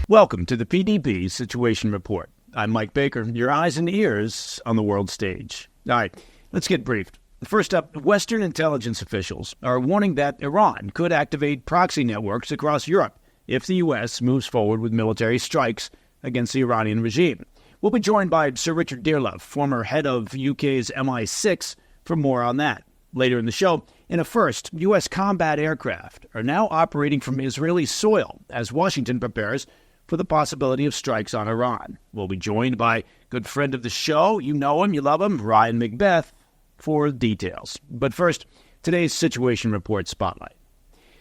Welcome to the PDB Situation Report. I'm Mike Baker, your eyes and ears on the world stage. All right, let's get briefed. First up, Western intelligence officials are warning that Iran could activate proxy networks across Europe if the U.S. moves forward with military strikes against the Iranian regime. We'll be joined by Sir Richard Dearlove, former head of UK's MI6, for more on that. Later in the show, in a first, U.S. combat aircraft are now operating from Israeli soil as Washington prepares for the possibility of strikes on Iran. We'll be joined by good friend of the show, you know him, you love him, Ryan McBeth, for details. But first, today's Situation Report Spotlight.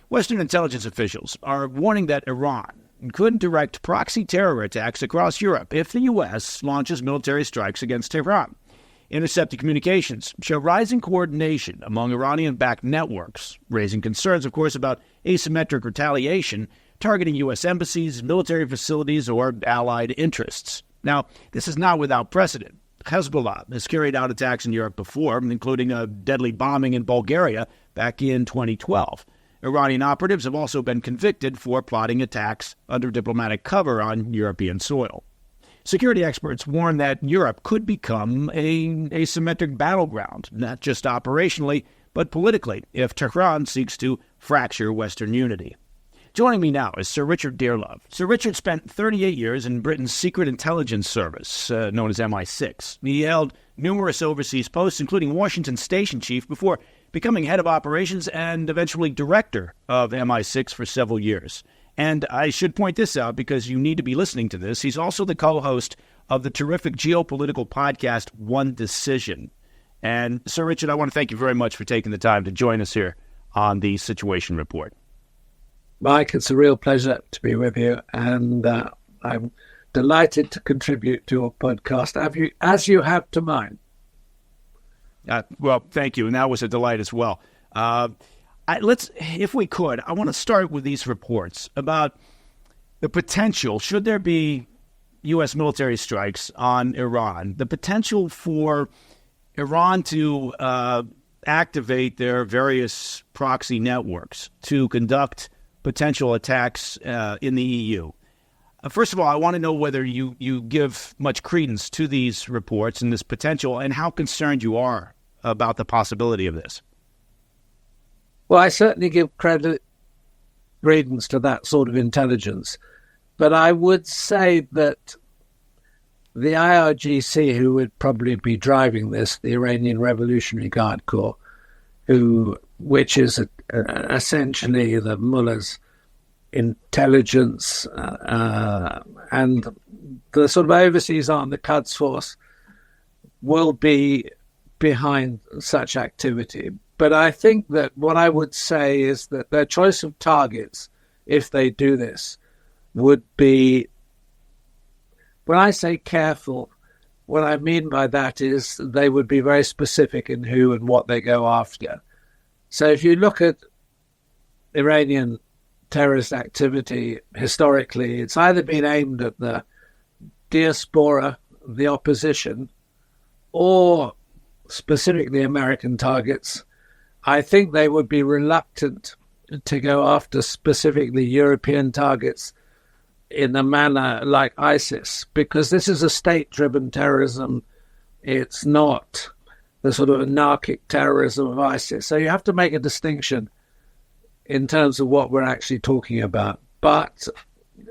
Western intelligence officials are warning that Iran could direct proxy terror attacks across Europe if the U.S. launches military strikes against Tehran. Intercepted communications show rising coordination among Iranian-backed networks, raising concerns, of course, about asymmetric retaliation targeting U.S. embassies, military facilities, or allied interests. Now, this is not without precedent. Hezbollah has carried out attacks in Europe before, including a deadly bombing in Bulgaria back in 2012. Iranian operatives have also been convicted for plotting attacks under diplomatic cover on European soil. Security experts warn that Europe could become an asymmetric battleground, not just operationally, but politically, if Tehran seeks to fracture Western unity. Joining me now is Sir Richard Dearlove. Sir Richard spent 38 years in Britain's Secret Intelligence Service, known as MI6. He held numerous overseas posts, including Washington Station Chief, before becoming head of operations and eventually director of MI6 for several years. And I should point this out because you need to be listening to this. He's also the co-host of the terrific geopolitical podcast, One Decision. And Sir Richard, I want to thank you very much for taking the time to join us here on the Situation Report. Mike, it's a real pleasure to be with you, and I'm delighted to contribute to your podcast, as you have to mine. Well, thank you, and that was a delight as well. If we could, I want to start with these reports about the potential, should there be U.S. military strikes on Iran, the potential for Iran to activate their various proxy networks to conduct potential attacks in the EU. First of all, I want to know whether you give much credence to these reports and this potential, and how concerned you are about the possibility of this. Well, I certainly give credence to that sort of intelligence. But I would say that the IRGC, who would probably be driving this, the Iranian Revolutionary Guard Corps, which is essentially the mullah's intelligence and the sort of overseas arm, the Quds Force, will be behind such activity. But I think that what I would say is that their choice of targets, if they do this, would be, when I say careful, what I mean by that is they would be very specific in who and what they go after. So if you look at Iranian terrorist activity historically, it's either been aimed at the diaspora, the opposition, or specifically American targets. I think they would be reluctant to go after specifically European targets in a manner like ISIS, because this is a state-driven terrorism. It's not the sort of anarchic terrorism of ISIS. So you have to make a distinction in terms of what we're actually talking about. But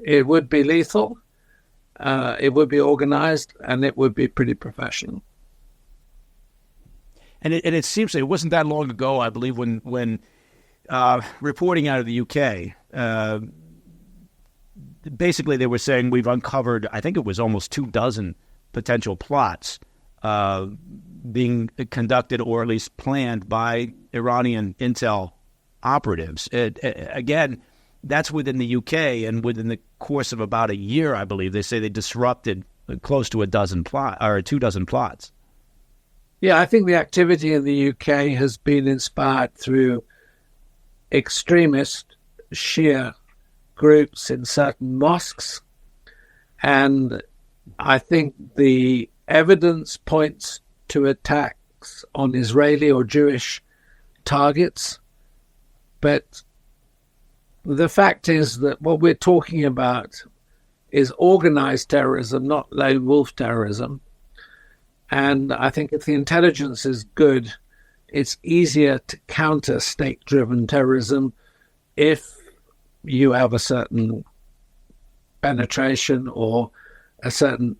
it would be lethal, it would be organized, and it would be pretty professional. And it seems like it wasn't that long ago, I believe, when reporting out of the UK, basically they were saying we've uncovered, I think it was almost 24 potential plots being conducted or at least planned by Iranian intel operatives. Again, that's within the UK, and within the course of about a year, I believe, they say they disrupted close to 24 plots. Yeah, I think the activity in the UK has been inspired through extremist Shia groups in certain mosques. And I think the evidence points to attacks on Israeli or Jewish targets. But the fact is that what we're talking about is organized terrorism, not lone wolf terrorism. And I think if the intelligence is good, it's easier to counter state-driven terrorism if you have a certain penetration or a certain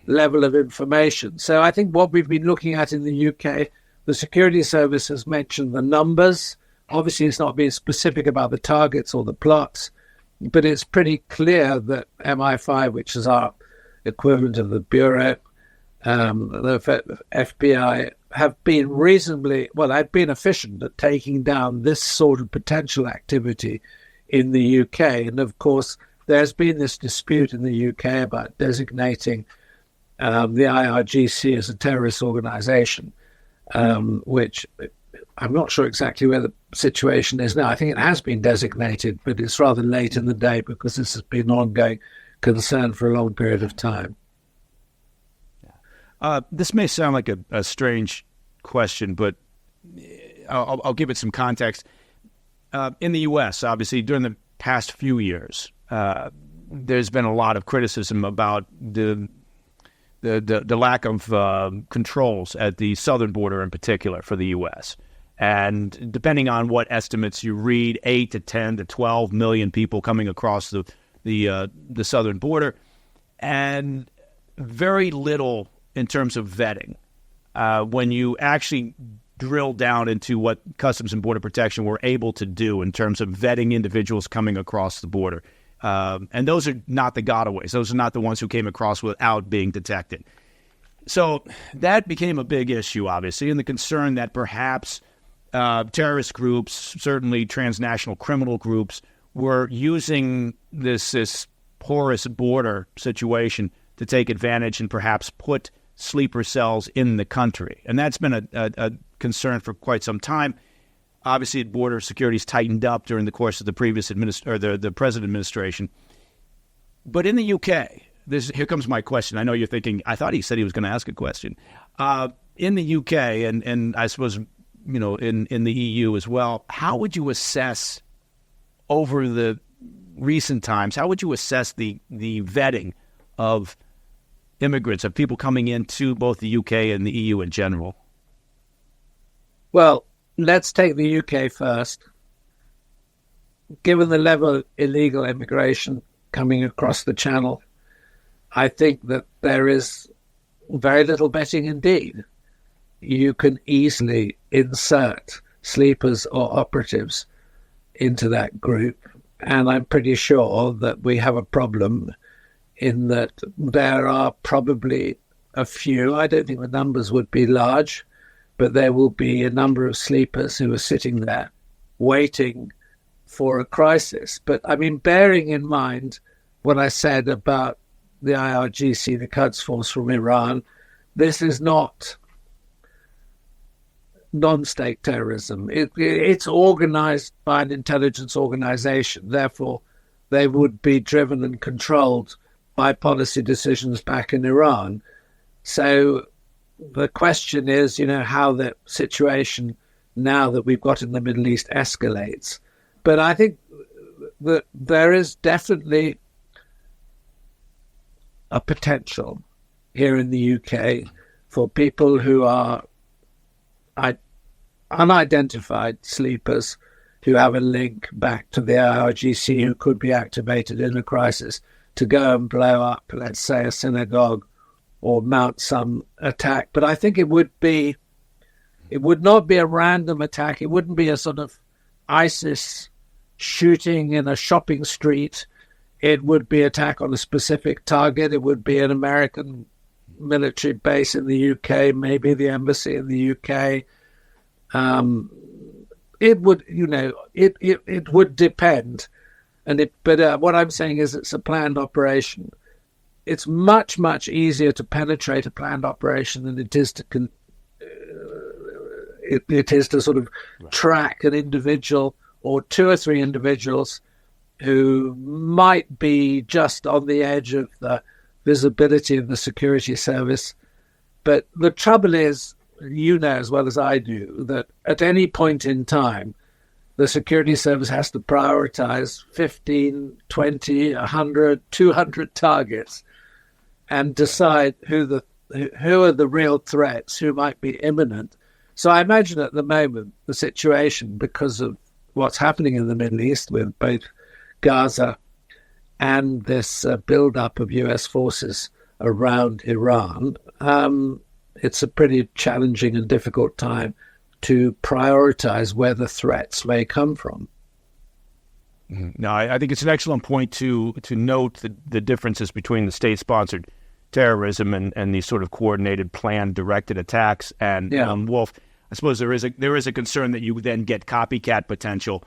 level of information. So I think what we've been looking at in the UK, the security service has mentioned the numbers. Obviously, it's not being specific about the targets or the plots, but it's pretty clear that MI5, which is our equivalent of the Bureau, the FBI, have been they've been efficient at taking down this sort of potential activity in the UK. And of course, there's been this dispute in the UK about designating the IRGC as a terrorist organization, which I'm not sure exactly where the situation is now. I think it has been designated, but it's rather late in the day because this has been an ongoing concern for a long period of time. This may sound like a strange question, but I'll give it some context. In the U.S., obviously, during the past few years, there's been a lot of criticism about the lack of controls at the southern border in particular for the U.S. And depending on what estimates you read, 8 to 10 to 12 million people coming across the southern border, and very little in terms of vetting. When you actually drill down into what Customs and Border Protection were able to do in terms of vetting individuals coming across the border. And those are not the gotaways. Those are not the ones who came across without being detected. So that became a big issue, obviously, and the concern that perhaps terrorist groups, certainly transnational criminal groups, were using this porous border situation to take advantage and perhaps put sleeper cells in the country. And that's been a concern for quite some time. Obviously, border security's tightened up during the course of the previous the present administration. But in the UK, here comes my question. I know you're thinking, I thought he said he was going to ask a question. In the UK, and I suppose, in the EU as well, how would you assess over the recent times, how would you assess the vetting of immigrants, of people coming into both the UK and the EU in general? Well, let's take the UK first. Given the level of illegal immigration coming across the channel, I think that there is very little vetting indeed. You can easily insert sleepers or operatives into that group, and I'm pretty sure that we have a problem in that there are probably a few, I don't think the numbers would be large, but there will be a number of sleepers who are sitting there waiting for a crisis. But I mean, bearing in mind what I said about the IRGC, the Quds Force from Iran, this is not non-state terrorism. It's organized by an intelligence organization. Therefore, they would be driven and controlled by policy decisions back in Iran. So the question is, how the situation now that we've got in the Middle East escalates. But I think that there is definitely a potential here in the UK for people who are unidentified sleepers who have a link back to the IRGC, who could be activated in a crisis to go and blow up, let's say, a synagogue or mount some attack. But I think it would not be a random attack. It wouldn't be a sort of ISIS shooting in a shopping street. It would be attack on a specific target. It would be an American military base in the UK, maybe the embassy in the UK. It would, it would depend. But what I'm saying is it's a planned operation. It's much, much easier to penetrate a planned operation than it is to sort of track an individual or two or three individuals who might be just on the edge of the visibility of the security service. But the trouble is, as well as I do, that at any point in time, the security service has to prioritize 15, 20, 100, 200 targets and decide who are the real threats, who might be imminent. So I imagine at the moment the situation, because of what's happening in the Middle East with both Gaza and this build-up of US forces around Iran, it's a pretty challenging and difficult time to prioritize where the threats may come from. No, I think it's an excellent point to note the differences between the state-sponsored terrorism and these sort of coordinated, planned, directed attacks. And Wolf, I suppose there is a concern that you then get copycat potential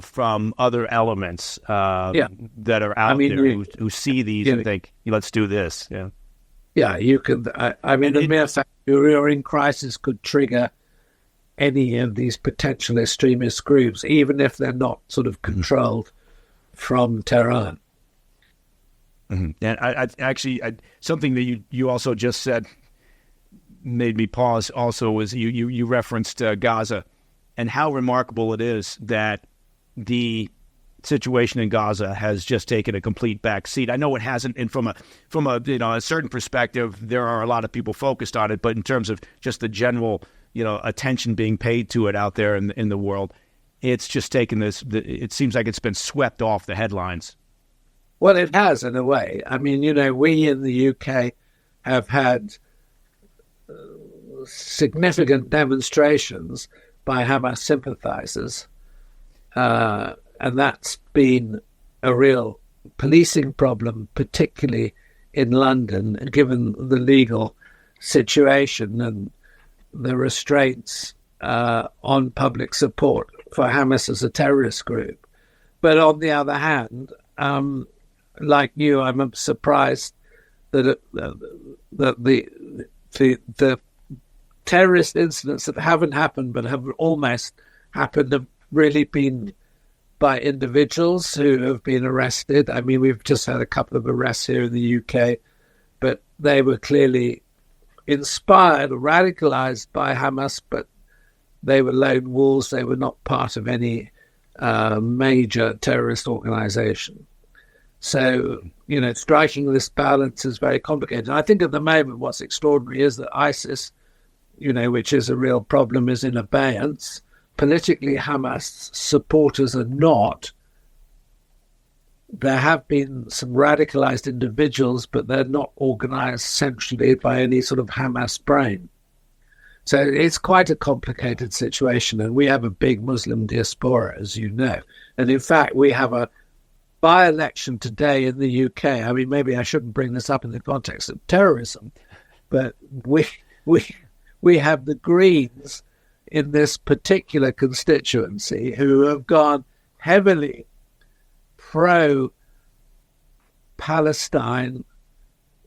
from other elements that are out there who see these and think, let's do this. Yeah, you can. I mean, the mere fact you're in crisis could trigger any of these potential extremist groups, even if they're not sort of controlled from Tehran. And I actually, something that you also just said made me pause. Also, was you referenced Gaza and how remarkable it is that the situation in Gaza has just taken a complete backseat. I know it hasn't, and from a certain perspective, there are a lot of people focused on it, but in terms of just the general attention being paid to it out there in the world, it's just taken this. It seems like it's been swept off the headlines. Well, it has in a way. I mean, we in the UK have had significant demonstrations by Hamas sympathizers, and that's been a real policing problem, particularly in London, given the legal situation and the restraints on public support for Hamas as a terrorist group. But on the other hand, like you, I'm surprised that the terrorist incidents that haven't happened but have almost happened have really been by individuals who have been arrested. I mean, we've just had a couple of arrests here in the UK, but they were clearly inspired or radicalized by Hamas, but they were lone wolves. They were not part of any major terrorist organization. So, striking this balance is very complicated. And I think at the moment what's extraordinary is that ISIS, which is a real problem, is in abeyance. Politically, Hamas supporters are not. There have been some radicalized individuals, but they're not organized centrally by any sort of Hamas brain. So it's quite a complicated situation, and we have a big Muslim diaspora, as you know. And in fact, we have a by-election today in the UK. I mean, maybe I shouldn't bring this up in the context of terrorism, but we have the Greens in this particular constituency who have gone heavily pro-Palestine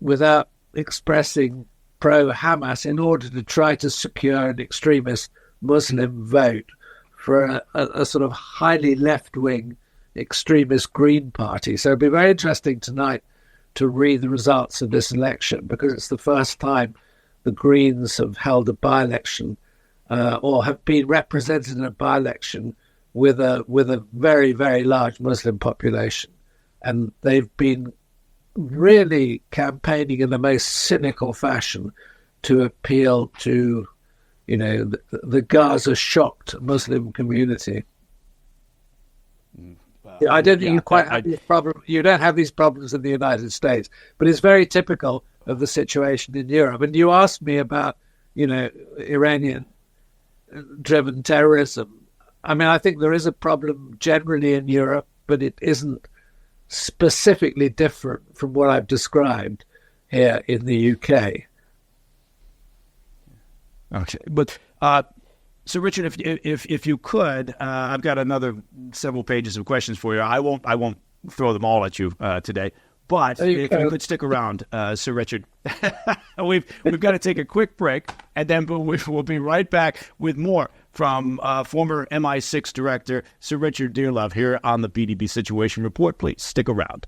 without expressing pro-Hamas in order to try to secure an extremist Muslim vote for a sort of highly left-wing extremist Green Party. So it'll be very interesting tonight to read the results of this election, because it's the first time the Greens have held a by-election or have been represented in a by-election with a very, very large Muslim population. And they've been really campaigning in the most cynical fashion to appeal to, the Gaza-shocked Muslim community. I don't think you quite have this problem. You don't have these problems in the United States, but it's very typical of the situation in Europe. And you asked me about, Iranian-driven terrorism. I mean, I think there is a problem generally in Europe, but it isn't specifically different from what I've described here in the UK. Okay, but so Richard, if you could, I've got another several pages of questions for you. I won't throw them all at you today, but if you could stick around, Sir Richard, we've got to take a quick break, and then we'll be right back with more from former MI6 director Sir Richard Dearlove here on the PDB Situation Report. Please stick around.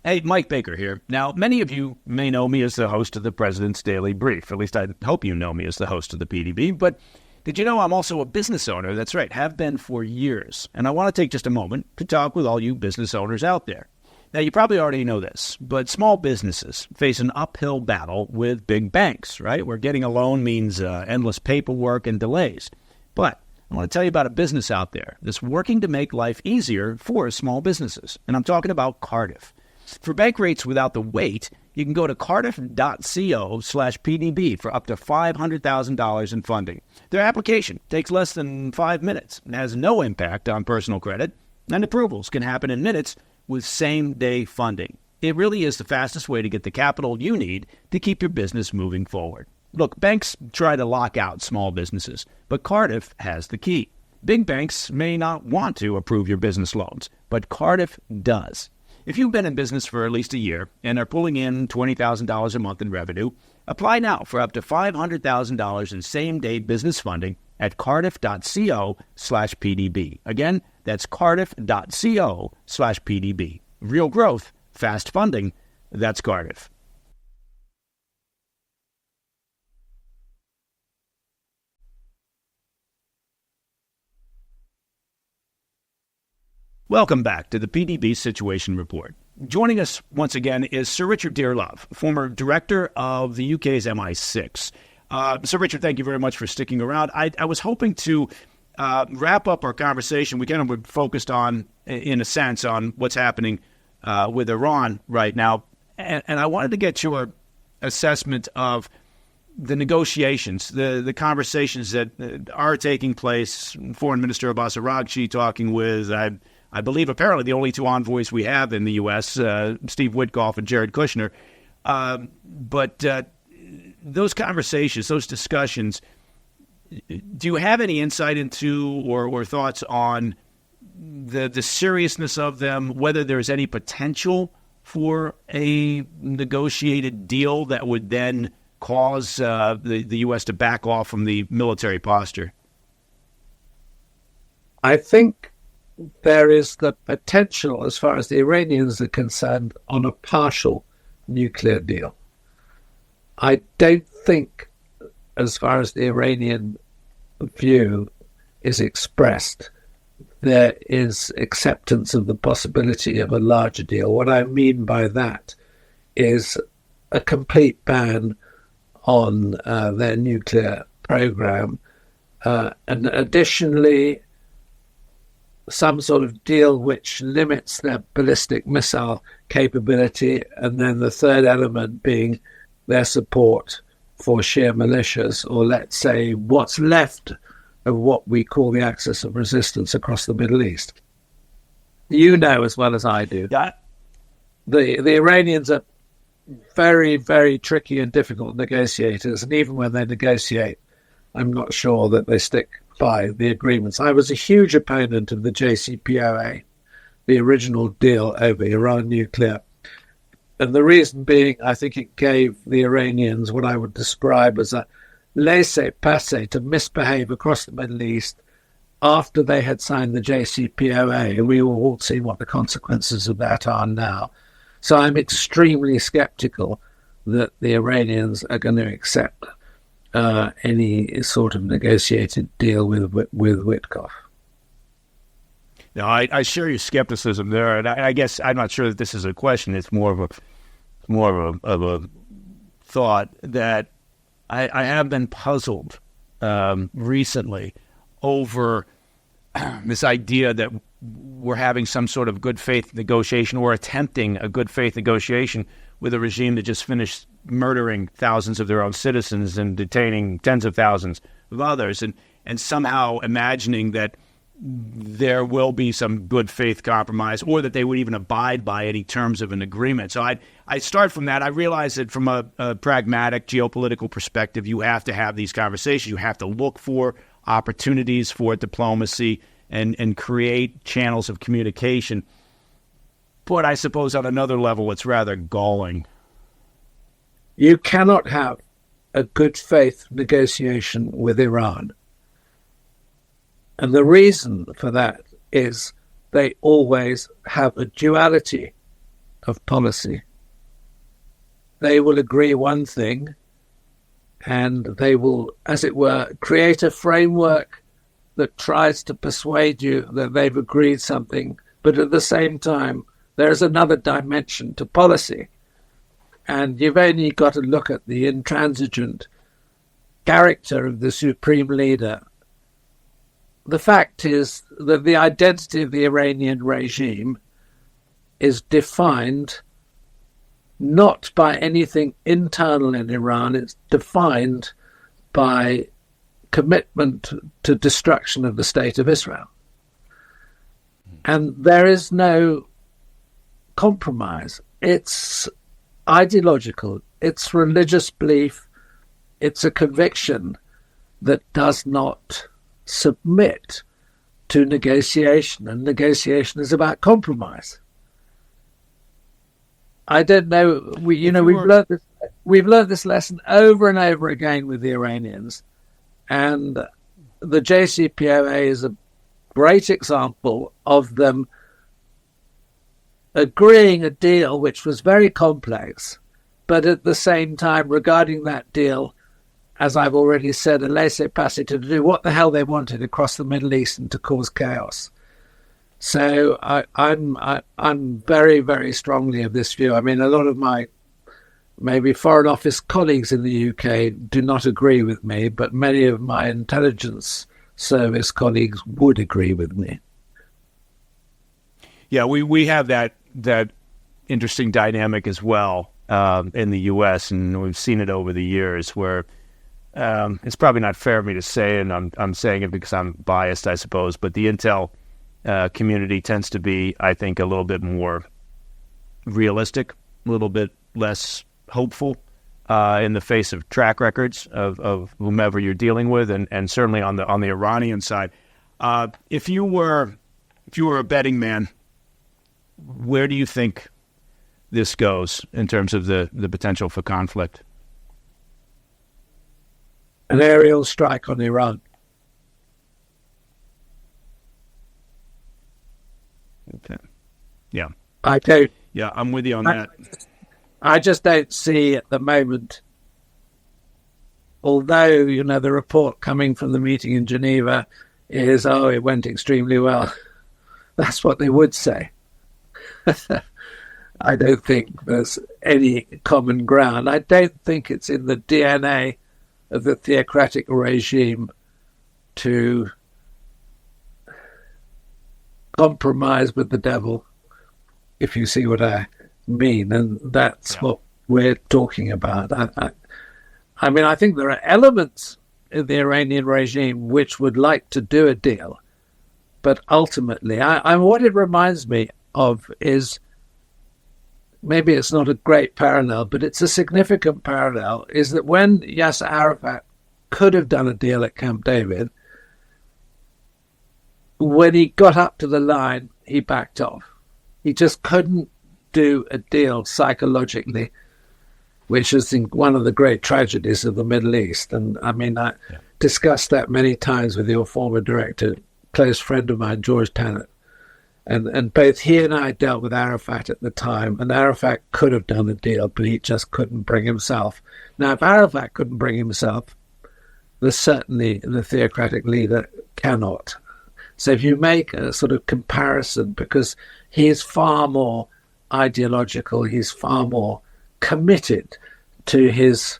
Hey, Mike Baker here. Now, many of you may know me as the host of the President's Daily Brief. At least I hope you know me as the host of the PDB. But did you know I'm also a business owner? That's right, have been for years. And I want to take just a moment to talk with all you business owners out there. Now, you probably already know this, but small businesses face an uphill battle with big banks, right? Where getting a loan means endless paperwork and delays. But I want to tell you about a business out there that's working to make life easier for small businesses. And I'm talking about Cardiff. For bank rates without the wait, you can go to cardiff.co/PDB for up to $500,000 in funding. Their application takes less than 5 minutes and has no impact on personal credit, and approvals can happen in minutes with same-day funding. It really is the fastest way to get the capital you need to keep your business moving forward. Look, banks try to lock out small businesses, but Cardiff has the key. Big banks may not want to approve your business loans, but Cardiff does. If you've been in business for at least a year and are pulling in $20,000 a month in revenue, apply now for up to $500,000 in same-day business funding at cardiff.co/PDB. Again, that's cardiff.co/PDB. Real growth, fast funding, that's Cardiff. Welcome back to the PDB Situation Report. Joining us once again is Sir Richard Dearlove, former director of the UK's MI6. Sir Richard, thank you very much for sticking around. I was hoping to wrap up our conversation. We kind of were focused on, in a sense, on what's happening with Iran right now. And I wanted to get your assessment of the negotiations, the conversations that are taking place. Foreign Minister Abbas Araghchi talking with, I believe, apparently the only two envoys we have in the U.S., Steve Witkoff and Jared Kushner. But those conversations, those discussions, do you have any insight into or thoughts on the seriousness of them, whether there's any potential for a negotiated deal that would then cause the U.S. to back off from the military posture? I think there is the potential, as far as the Iranians are concerned, on a partial nuclear deal. I don't think, as far as the Iranian view is expressed, there is acceptance of the possibility of a larger deal. What I mean by that is a complete ban on their nuclear program, and additionally some sort of deal which limits their ballistic missile capability, and then the third element being their support for Shia militias, or let's say what's left of what we call the axis of resistance across the Middle East. You know as well as I do, the Iranians are very, very tricky and difficult negotiators, and even when they negotiate, I'm not sure that they stick by the agreements. I was a huge opponent of the JCPOA, the original deal over Iran nuclear. And the reason being, I think it gave the Iranians what I would describe as a laissez-passer to misbehave across the Middle East after they had signed the JCPOA. And we all see what the consequences of that are now. So I'm extremely skeptical that the Iranians are going to accept any sort of negotiated deal with Witkoff. No, I share your skepticism there, and I guess I'm not sure that this is a question. It's more of a thought that I have been puzzled recently over this idea that we're having some sort of good faith negotiation or attempting a good faith negotiation with a regime that just finished murdering thousands of their own citizens and detaining tens of thousands of others, and somehow imagining that there will be some good faith compromise or that they would even abide by any terms of an agreement. So I start from that. I realize that from a pragmatic geopolitical perspective, you have to have these conversations. You have to look for opportunities for diplomacy and create channels of communication. But I suppose on another level, it's rather galling. You cannot have a good faith negotiation with Iran. And the reason for that is they always have a duality of policy. They will agree one thing, and they will, as it were, create a framework that tries to persuade you that they've agreed something, but at the same time, there's another dimension to policy. And you've only got to look at the intransigent character of the supreme leader. The fact is that the identity of the Iranian regime is defined not by anything internal in Iran, it's defined by commitment to destruction of the state of Israel. And there is no compromise. It's ideological, it's religious belief, it's a conviction that does not submit to negotiation, and negotiation is about compromise. I don't know. We've learned this lesson over and over again with the Iranians, and the JCPOA is a great example of them agreeing a deal which was very complex, but at the same time regarding that deal, as I've already said, a laissez-passer to do what the hell they wanted across the Middle East and to cause chaos. So I'm very, very strongly of this view. I mean, a lot of my maybe Foreign Office colleagues in the UK do not agree with me, but many of my intelligence service colleagues would agree with me. Yeah, we have that interesting dynamic as well in the U.S., and we've seen it over the years where it's probably not fair of me to say, and I'm saying it because I'm biased, I suppose, but the intel community tends to be, I think, a little bit more realistic, a little bit less hopeful in the face of track records of whomever you're dealing with, and certainly on the Iranian side. If you were a betting man, where do you think this goes in terms of the potential for conflict? An aerial strike on Iran. Okay. Yeah. I'm with you on that. I just don't see at the moment, although, the report coming from the meeting in Geneva is, it went extremely well. That's what they would say. I don't think there's any common ground. I don't think it's in the DNA of the theocratic regime to compromise with the devil, if you see what I mean. And that's what we're talking about. I mean, I think there are elements in the Iranian regime which would like to do a deal, but ultimately, what it reminds me of is, maybe it's not a great parallel, but it's a significant parallel, is that when Yasser Arafat could have done a deal at Camp David, when he got up to the line, he backed off. He just couldn't do a deal psychologically, which is one of the great tragedies of the Middle East. And I mean, I discussed that many times with your former director, close friend of mine, George Tanner. And both he and I dealt with Arafat at the time, and Arafat could have done a deal, but he just couldn't bring himself. Now, if Arafat couldn't bring himself, then certainly the theocratic leader cannot. So if you make a sort of comparison, because he is far more ideological, he's far more committed to his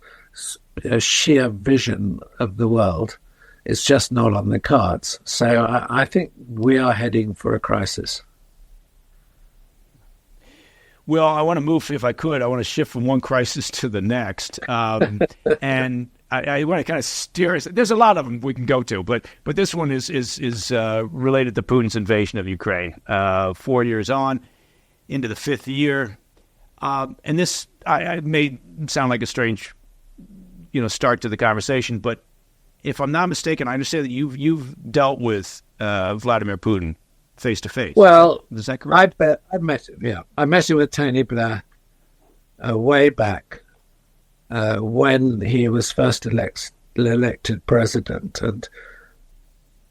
sheer vision of the world, it's just not on the cards. So I think we are heading for a crisis. Well, I want to move, if I could, I want to shift from one crisis to the next. And I want to kind of steer us. There's a lot of them we can go to, but this one is related to Putin's invasion of Ukraine. 4 years on, into the fifth year. And this I may sound like a strange, start to the conversation, but if I'm not mistaken, I understand that you've dealt with Vladimir Putin face to face. Well, is that correct? I met him. Yeah, I met him with Tony Blair way back when he was first elected president, and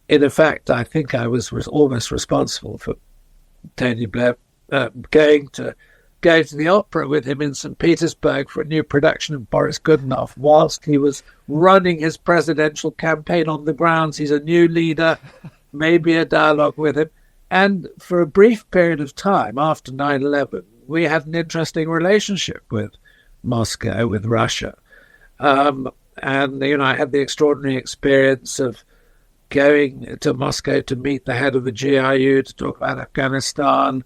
in effect, I think I was almost responsible for Tony Blair going to go to the opera with him in St. Petersburg for a new production of Boris Godunov whilst he was running his presidential campaign on the grounds he's a new leader, maybe a dialogue with him. And for a brief period of time after 9/11, we had an interesting relationship with Moscow, with Russia. And, I had the extraordinary experience of going to Moscow to meet the head of the GRU to talk about Afghanistan.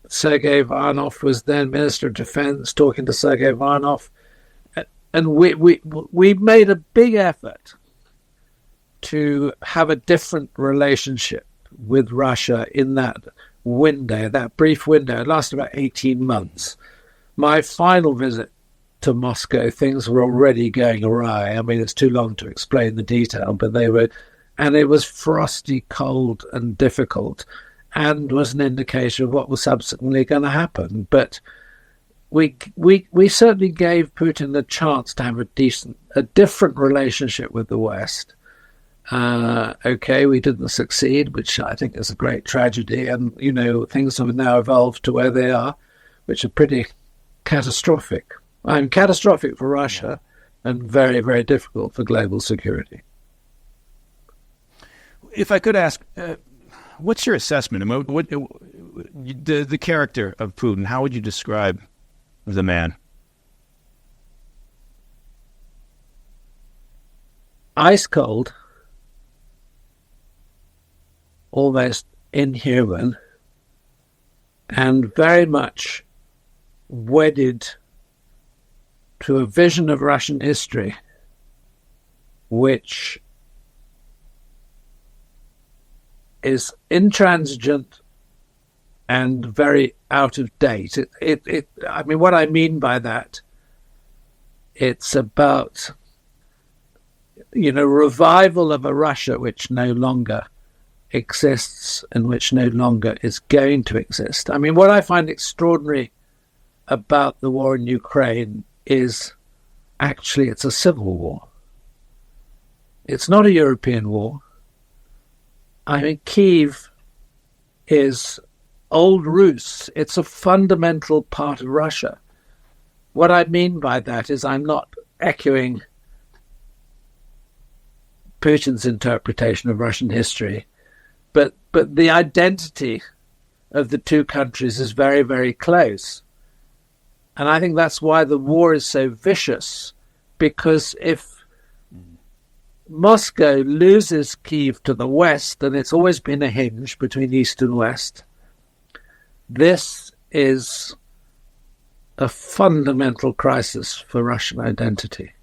Sergei Ivanov was then Minister of Defense, talking to Sergei Ivanov. And we made a big effort to have a different relationship with Russia in that window, that brief window. It lasted about 18 months. My final visit to Moscow, things were already going awry. I mean, it's too long to explain the detail, but they were, and it was frosty, cold, and difficult, and was an indication of what was subsequently going to happen. But we certainly gave Putin the chance to have a different relationship with the West. We didn't succeed, which I think is a great tragedy, and things have now evolved to where they are, which are pretty catastrophic. Catastrophic for Russia and very, very difficult for global security. If I could ask, what's your assessment? The character of Putin, how would you describe the man? Ice cold, almost inhuman, and very much wedded to a vision of Russian history which is intransigent and very out of date. What I mean by that, it's about, revival of a Russia which no longer exists and which no longer is going to exist. What I find extraordinary about the war in Ukraine is actually it's a civil war. It's not a European war. Kyiv is old Rus. It's a fundamental part of Russia. What I mean by that is I'm not echoing Putin's interpretation of Russian history, but the identity of the two countries is very, very close. And I think that's why the war is so vicious, because if Moscow loses Kyiv to the West, and it's always been a hinge between East and West, this is a fundamental crisis for Russian identity.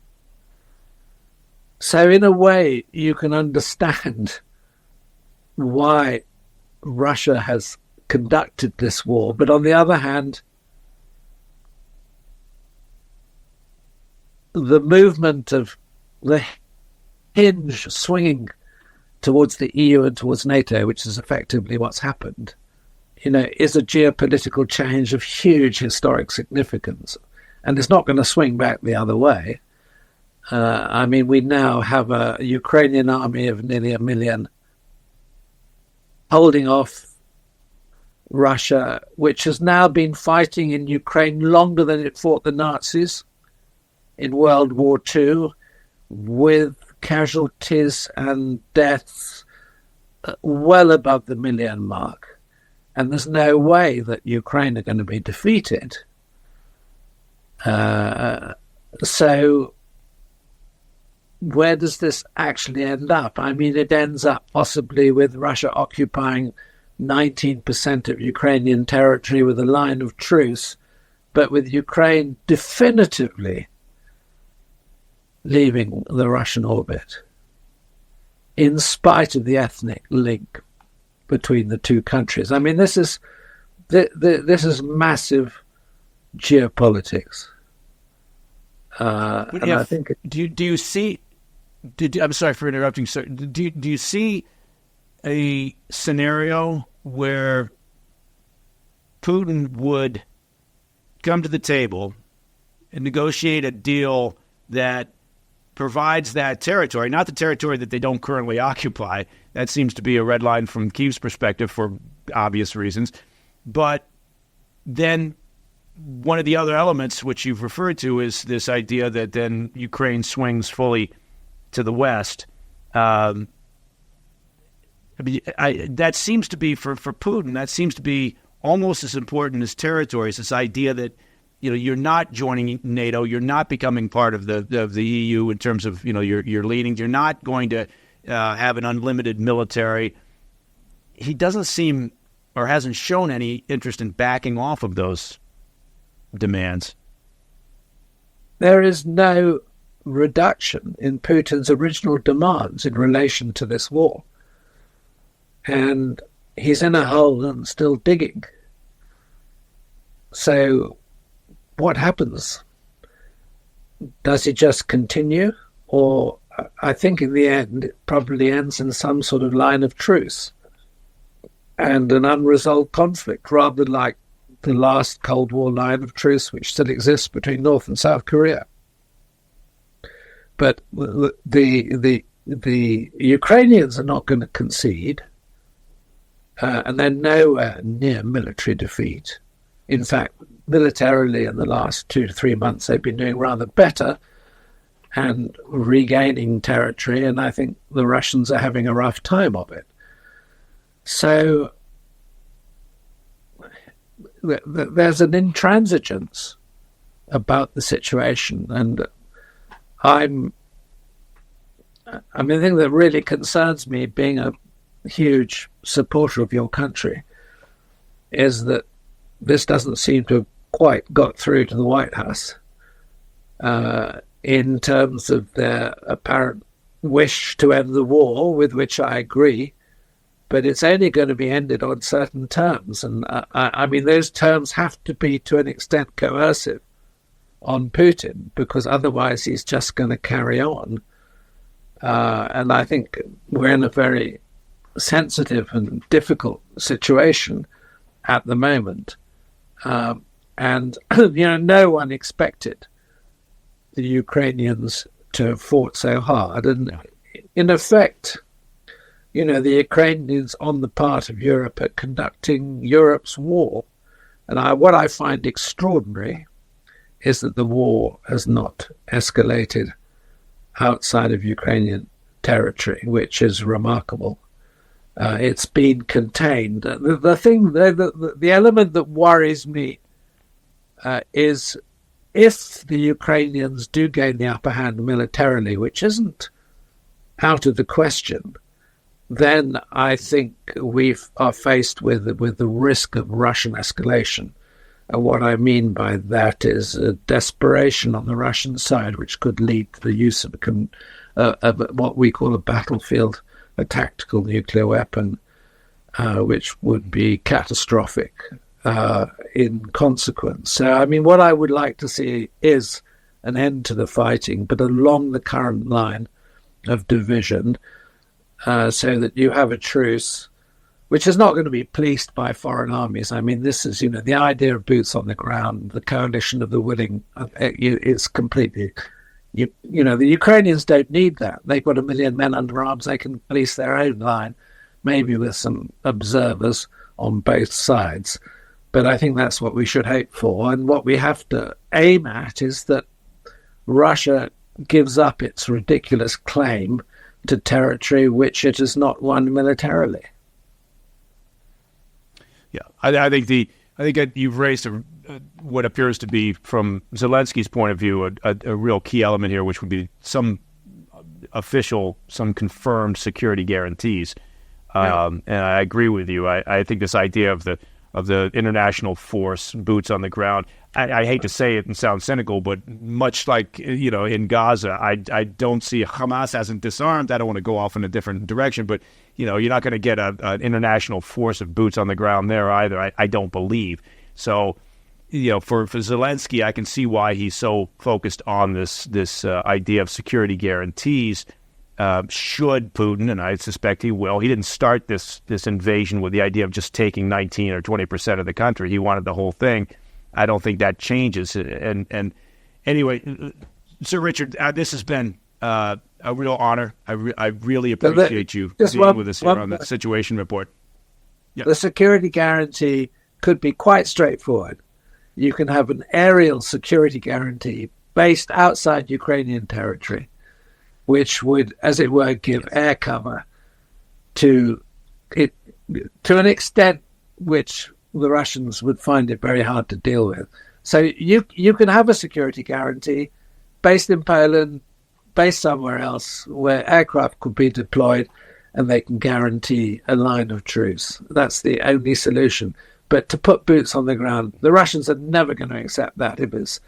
So in a way, you can understand why Russia has conducted this war. But on the other hand, the movement of the hinge swinging towards the EU and towards NATO, which is effectively what's happened, is a geopolitical change of huge historic significance. And it's not going to swing back the other way. We now have a Ukrainian army of nearly 1 million holding off Russia, which has now been fighting in Ukraine longer than it fought the Nazis in World War II, with casualties and deaths well above the 1 million mark. And there's no way that Ukraine are going to be defeated. So where does this actually end up? It ends up possibly with Russia occupying 19% of Ukrainian territory with a line of truce, but with Ukraine definitively leaving the Russian orbit, in spite of the ethnic link between the two countries. This is massive geopolitics. I think. Do you see? I'm sorry for interrupting, sir. Do you see a scenario where Putin would come to the table and negotiate a deal that provides that territory, not the territory that they don't currently occupy? That seems to be a red line from Kyiv's perspective for obvious reasons. But then one of the other elements which you've referred to is this idea that then Ukraine swings fully to the west. That seems to be for Putin. That seems to be almost as important as territories. This idea that you're not joining NATO, you're not becoming part of the EU in terms of you're leading. You're not going to have an unlimited military. He doesn't seem or hasn't shown any interest in backing off of those demands. There is no reduction in Putin's original demands in relation to this war. And he's in a hole and still digging. So what happens? Does he just continue? Or I think in the end it probably ends in some sort of line of truce and an unresolved conflict, rather like the last Cold War line of truce which still exists between North and South Korea. But the Ukrainians are not going to concede, and they're nowhere near military defeat. In fact, militarily in the last 2 to 3 months, they've been doing rather better and regaining territory, and I think the Russians are having a rough time of it. So there's an intransigence about the situation, and the thing that really concerns me, being a huge supporter of your country, is that this doesn't seem to have quite got through to the White House in terms of their apparent wish to end the war, with which I agree, but it's only going to be ended on certain terms. And those terms have to be, to an extent, coercive on Putin, because otherwise he's just going to carry on. And I think we're in a very sensitive and difficult situation at the moment. And no one expected the Ukrainians to have fought so hard. And in effect, the Ukrainians on the part of Europe are conducting Europe's war. And what I find extraordinary is that the war has not escalated outside of Ukrainian territory, which is remarkable. It's been contained. The element that worries me is if the Ukrainians do gain the upper hand militarily, which isn't out of the question, then I think we are faced with the risk of Russian escalation. And what I mean by that is a desperation on the Russian side, which could lead to the use of what we call a tactical nuclear weapon, which would be catastrophic in consequence. So, what I would like to see is an end to the fighting, but along the current line of division, so that you have a truce, which is not going to be policed by foreign armies. This is, the idea of boots on the ground, the coalition of the willing, it's completely... the Ukrainians don't need that. They've got 1 million men under arms. They can police their own line, maybe with some observers on both sides. But I think that's what we should hope for. And what we have to aim at is that Russia gives up its ridiculous claim to territory which it has not won militarily. Yeah, I think you've raised what appears to be, from Zelensky's point of view, a real key element here, which would be some confirmed security guarantees. And I agree with you. I think this idea of the international force, boots on the ground, I hate to say it and sound cynical, but much like in Gaza, I don't see Hamas hasn't disarmed. I don't want to go off in a different direction, but you're not going to get an international force of boots on the ground there either. I don't believe so. For Zelensky, I can see why he's so focused on this idea of security guarantees. Should Putin, and I suspect he will, he didn't start this invasion with the idea of just taking 19 or 20% of the country. He wanted the whole thing. I don't think that changes. And anyway, Sir Richard, this has been a real honor. I really appreciate you being with us here on the Situation Report. Yeah. The security guarantee could be quite straightforward. You can have an aerial security guarantee based outside Ukrainian territory, which would, as it were, give air cover to it to an extent which the Russians would find it very hard to deal with. So you can have a security guarantee based in Poland, based somewhere else, where aircraft could be deployed and they can guarantee a line of truce. That's the only solution. But to put boots on the ground, the Russians are never going to accept that if it's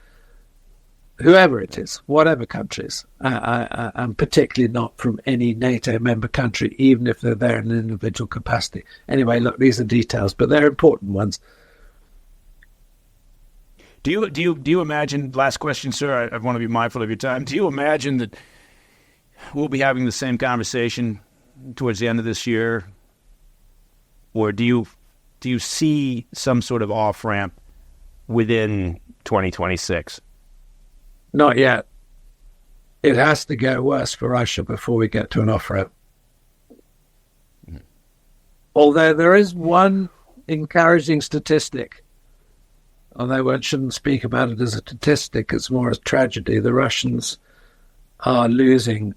whoever it is, whatever countries, and particularly not from any NATO member country, even if they're there in an individual capacity. Anyway, look, these are details, but they're important ones. Do you imagine, last question, sir, I want to be mindful of your time, do you imagine that we'll be having the same conversation towards the end of this year? Or do you see some sort of off-ramp within 2026? Not yet. It has to go worse for Russia before we get to an off-ramp. Mm-hmm. Although there is one encouraging statistic, although one shouldn't speak about it as a statistic, it's more a tragedy. The Russians are losing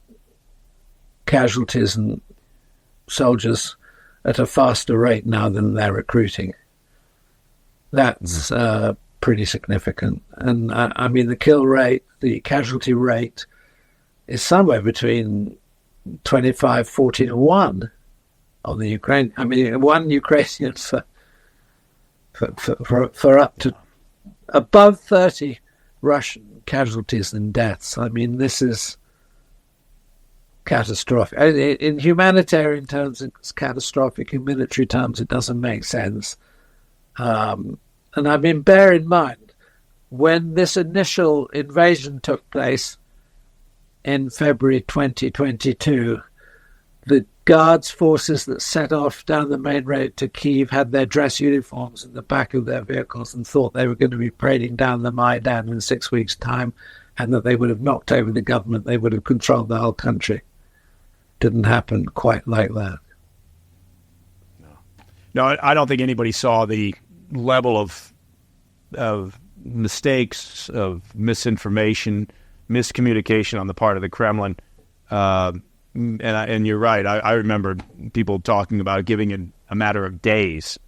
casualties and soldiers at a faster rate now than they're recruiting. That's pretty significant. And I mean, the kill rate, the casualty rate is somewhere between 25, 40 to 1 on the Ukraine. I mean, one Ukrainian for up to above 30 Russian casualties and deaths. I mean, this is catastrophic. In humanitarian terms, it's catastrophic. In military terms, it doesn't make sense. And I mean, bear in mind, when this initial invasion took place in February 2022, the Guards forces that set off down the main road to Kyiv had their dress uniforms in the back of their vehicles and thought they were going to be parading down the Maidan in 6 weeks' time, and that they would have knocked over the government, they would have controlled the whole country. Didn't happen quite like that. No, I don't think anybody saw the level of mistakes, of misinformation, miscommunication on the part of the Kremlin. And you're right. I remember people talking about giving it a matter of days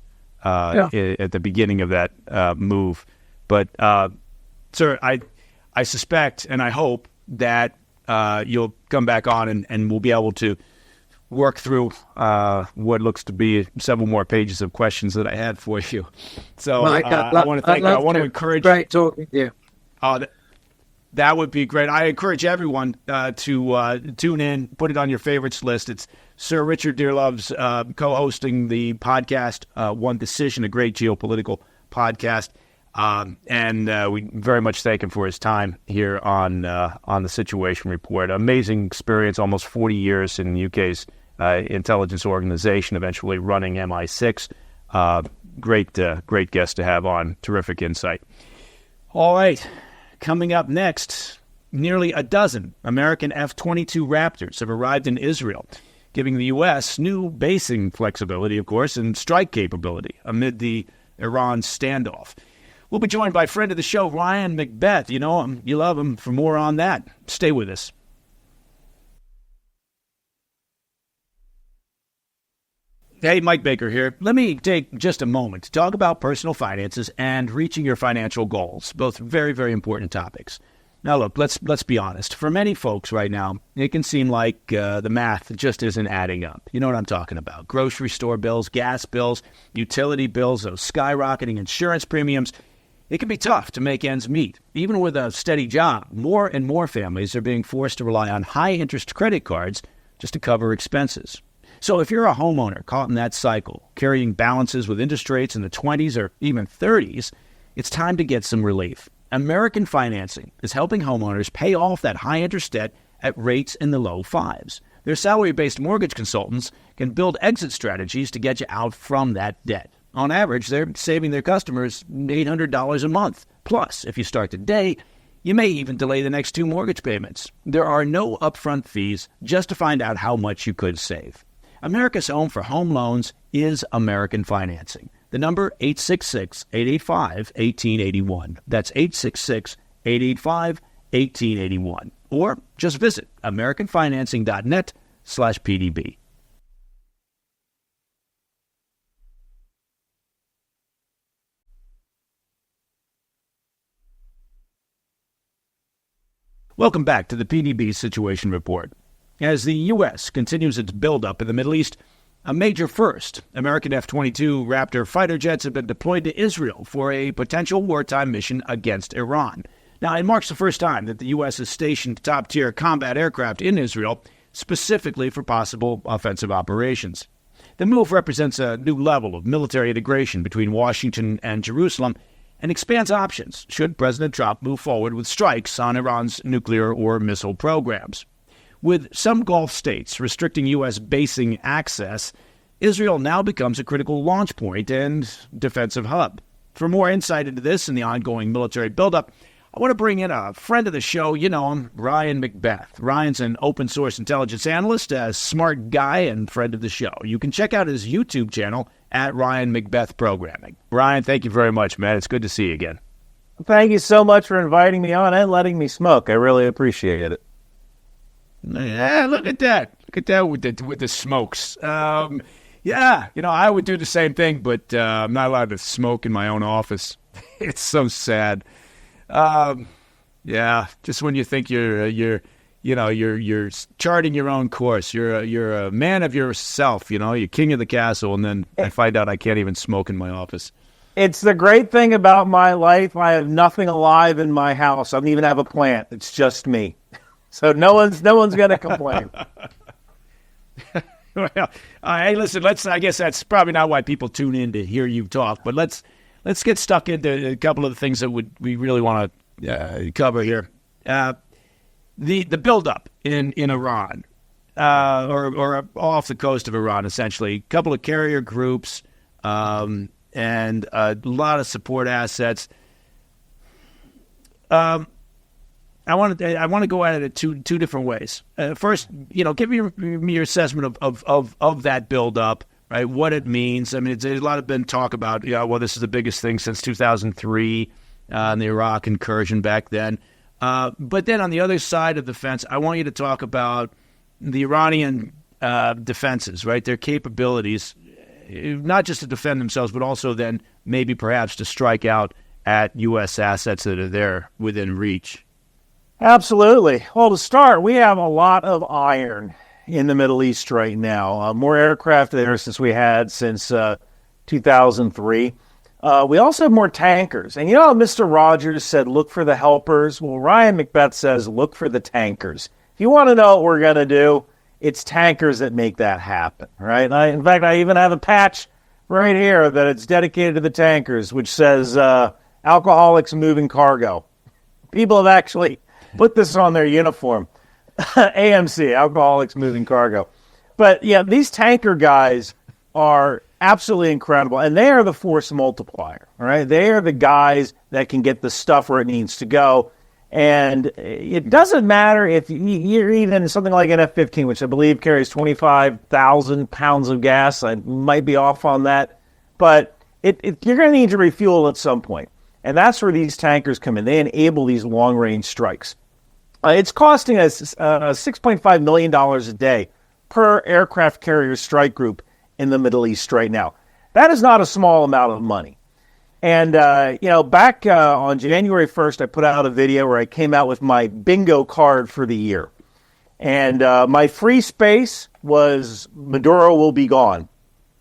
at the beginning of that move. But, sir, I suspect and I hope that you'll come back on and we'll be able to work through what looks to be several more pages of questions that I had for you. So I want to encourage. Great talking to you. That would be great. I encourage everyone to tune in, put it on your favorites list. It's Sir Richard Dearlove's co-hosting the podcast, One Decision, a great geopolitical podcast. And we very much thank him for his time here on the Situation Report. Amazing experience, almost 40 years in the UK's intelligence organization, eventually running MI6. Great guest to have on. Terrific insight. All right. Coming up next, nearly a dozen American F-22 Raptors have arrived in Israel, giving the U.S. new basing flexibility, of course, and strike capability amid the Iran standoff. We'll be joined by friend of the show, Ryan McBeth. You know him, you love him. For more on that, stay with us. Hey, Mike Baker here. Let me take just a moment to talk about personal finances and reaching your financial goals, both very, very important topics. Now, look, let's be honest. For many folks right now, it can seem like the math just isn't adding up. You know what I'm talking about. Grocery store bills, gas bills, utility bills, those skyrocketing insurance premiums. It can be tough to make ends meet. Even with a steady job, more and more families are being forced to rely on high-interest credit cards just to cover expenses. So if you're a homeowner caught in that cycle, carrying balances with interest rates in the 20s or even 30s, it's time to get some relief. American Financing is helping homeowners pay off that high-interest debt at rates in the low fives. Their salary-based mortgage consultants can build exit strategies to get you out from that debt. On average, they're saving their customers $800 a month. Plus, if you start today, you may even delay the next 2 mortgage payments. There are no upfront fees just to find out how much you could save. America's home for home loans is American Financing. The number, 866-885-1881. That's 866-885-1881. Or just visit americanfinancing.net/PDB. Welcome back to the PDB Situation Report. As the U.S. continues its buildup in the Middle East, a major first, American F-22 Raptor fighter jets have been deployed to Israel for a potential wartime mission against Iran. Now, it marks the first time that the U.S. has stationed top-tier combat aircraft in Israel, specifically for possible offensive operations. The move represents a new level of military integration between Washington and Jerusalem and expands options should President Trump move forward with strikes on Iran's nuclear or missile programs. With some Gulf states restricting U.S. basing access, Israel now becomes a critical launch point and defensive hub. For more insight into this and the ongoing military buildup, I want to bring in a friend of the show. You know him, Ryan McBeth. Ryan's an open-source intelligence analyst, a smart guy, and friend of the show. You can check out his YouTube channel at Ryan McBeth Programming. Ryan, thank you very much, man. It's good to see you again. Thank you so much for inviting me on and letting me smoke. I really appreciate it. Yeah, look at that. Look at that with the smokes. Yeah, you know, I would do the same thing, but I'm not allowed to smoke in my own office. It's so sad. Yeah, just when you think you're charting your own course, you're a man of yourself, you know, you're king of the castle, and then I find out I can't even smoke in my office. It's the great thing about my life. I have nothing alive in my house. I don't even have a plant. It's just me. So no one's going to complain. Well, hey, listen. I guess that's probably not why people tune in to hear you talk. But let's get stuck into a couple of the things that we really want to cover here. The buildup in Iran, or off the coast of Iran, essentially. A couple of carrier groups, and a lot of support assets. I want to go at it two different ways. First, you know, give me your assessment of that buildup, right? What it means. I mean, there's a lot of been talk about, well, this is the biggest thing since 2003, and the Iraq incursion back then. But then on the other side of the fence, I want you to talk about the Iranian defenses, right? Their capabilities, not just to defend themselves, but also then maybe perhaps to strike out at U.S. assets that are there within reach. Absolutely. Well, to start, we have a lot of iron in the Middle East right now. More aircraft there since 2003. We also have more tankers. And you know how Mr. Rogers said, look for the helpers? Well, Ryan McBeth says, look for the tankers. If you want to know what we're going to do, it's tankers that make that happen, right? In fact, I even have a patch right here that it's dedicated to the tankers, which says alcoholics moving cargo. People have actually put this on their uniform. AMC, Alcoholics Moving Cargo. But yeah, these tanker guys are absolutely incredible, and they are the force multiplier, all right? They are the guys that can get the stuff where it needs to go. And it doesn't matter if you're even something like an F-15, which I believe carries 25,000 pounds of gas. I might be off on that. But you're going to need to refuel at some point. And that's where these tankers come in. They enable these long-range strikes. It's costing us $6.5 million a day per aircraft carrier strike group in the Middle East right now. That is not a small amount of money. And, back on January 1st, I put out a video where I came out with my bingo card for the year. And my free space was Maduro will be gone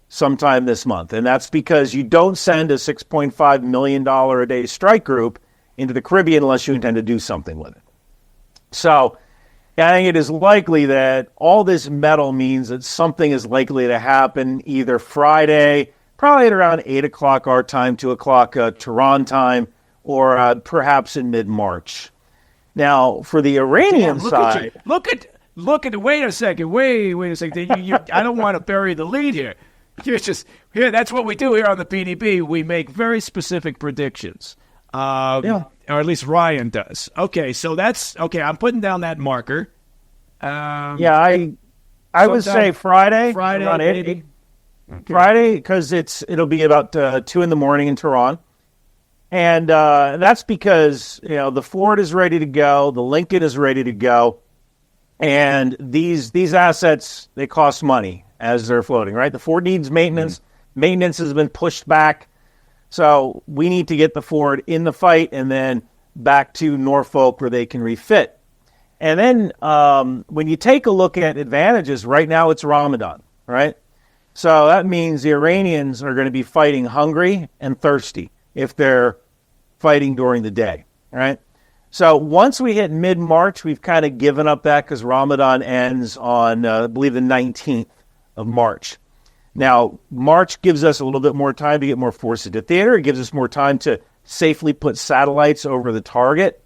sometime this month. And that's because you don't send a $6.5 million a day strike group into the Caribbean unless you intend to do something with it. So I think it is likely that all this metal means that something is likely to happen either Friday, probably at around 8 o'clock our time, 2 o'clock Tehran time, or perhaps in mid-March. Now, for the Iranian side... Look at wait a second. I don't want to bury the lead here. You're just here. That's what we do here on the PDB. We make very specific predictions. Or at least Ryan does. Okay, so that's okay. I'm putting down that marker. I would say Friday. Around 8. Friday, because it'll be about 2 in the morning in Tehran. And that's because, the Ford is ready to go, the Lincoln is ready to go, and these assets, they cost money as they're floating, right? The Ford needs maintenance. Maintenance has been pushed back. So we need to get the Ford in the fight and then back to Norfolk where they can refit. And then when you take a look at advantages, right now it's Ramadan, right? So that means the Iranians are going to be fighting hungry and thirsty if they're fighting during the day, right? So once we hit mid-March, we've kind of given up that because Ramadan ends on, I believe, the 19th of March. Now, March gives us a little bit more time to get more forces into theater. It gives us more time to safely put satellites over the target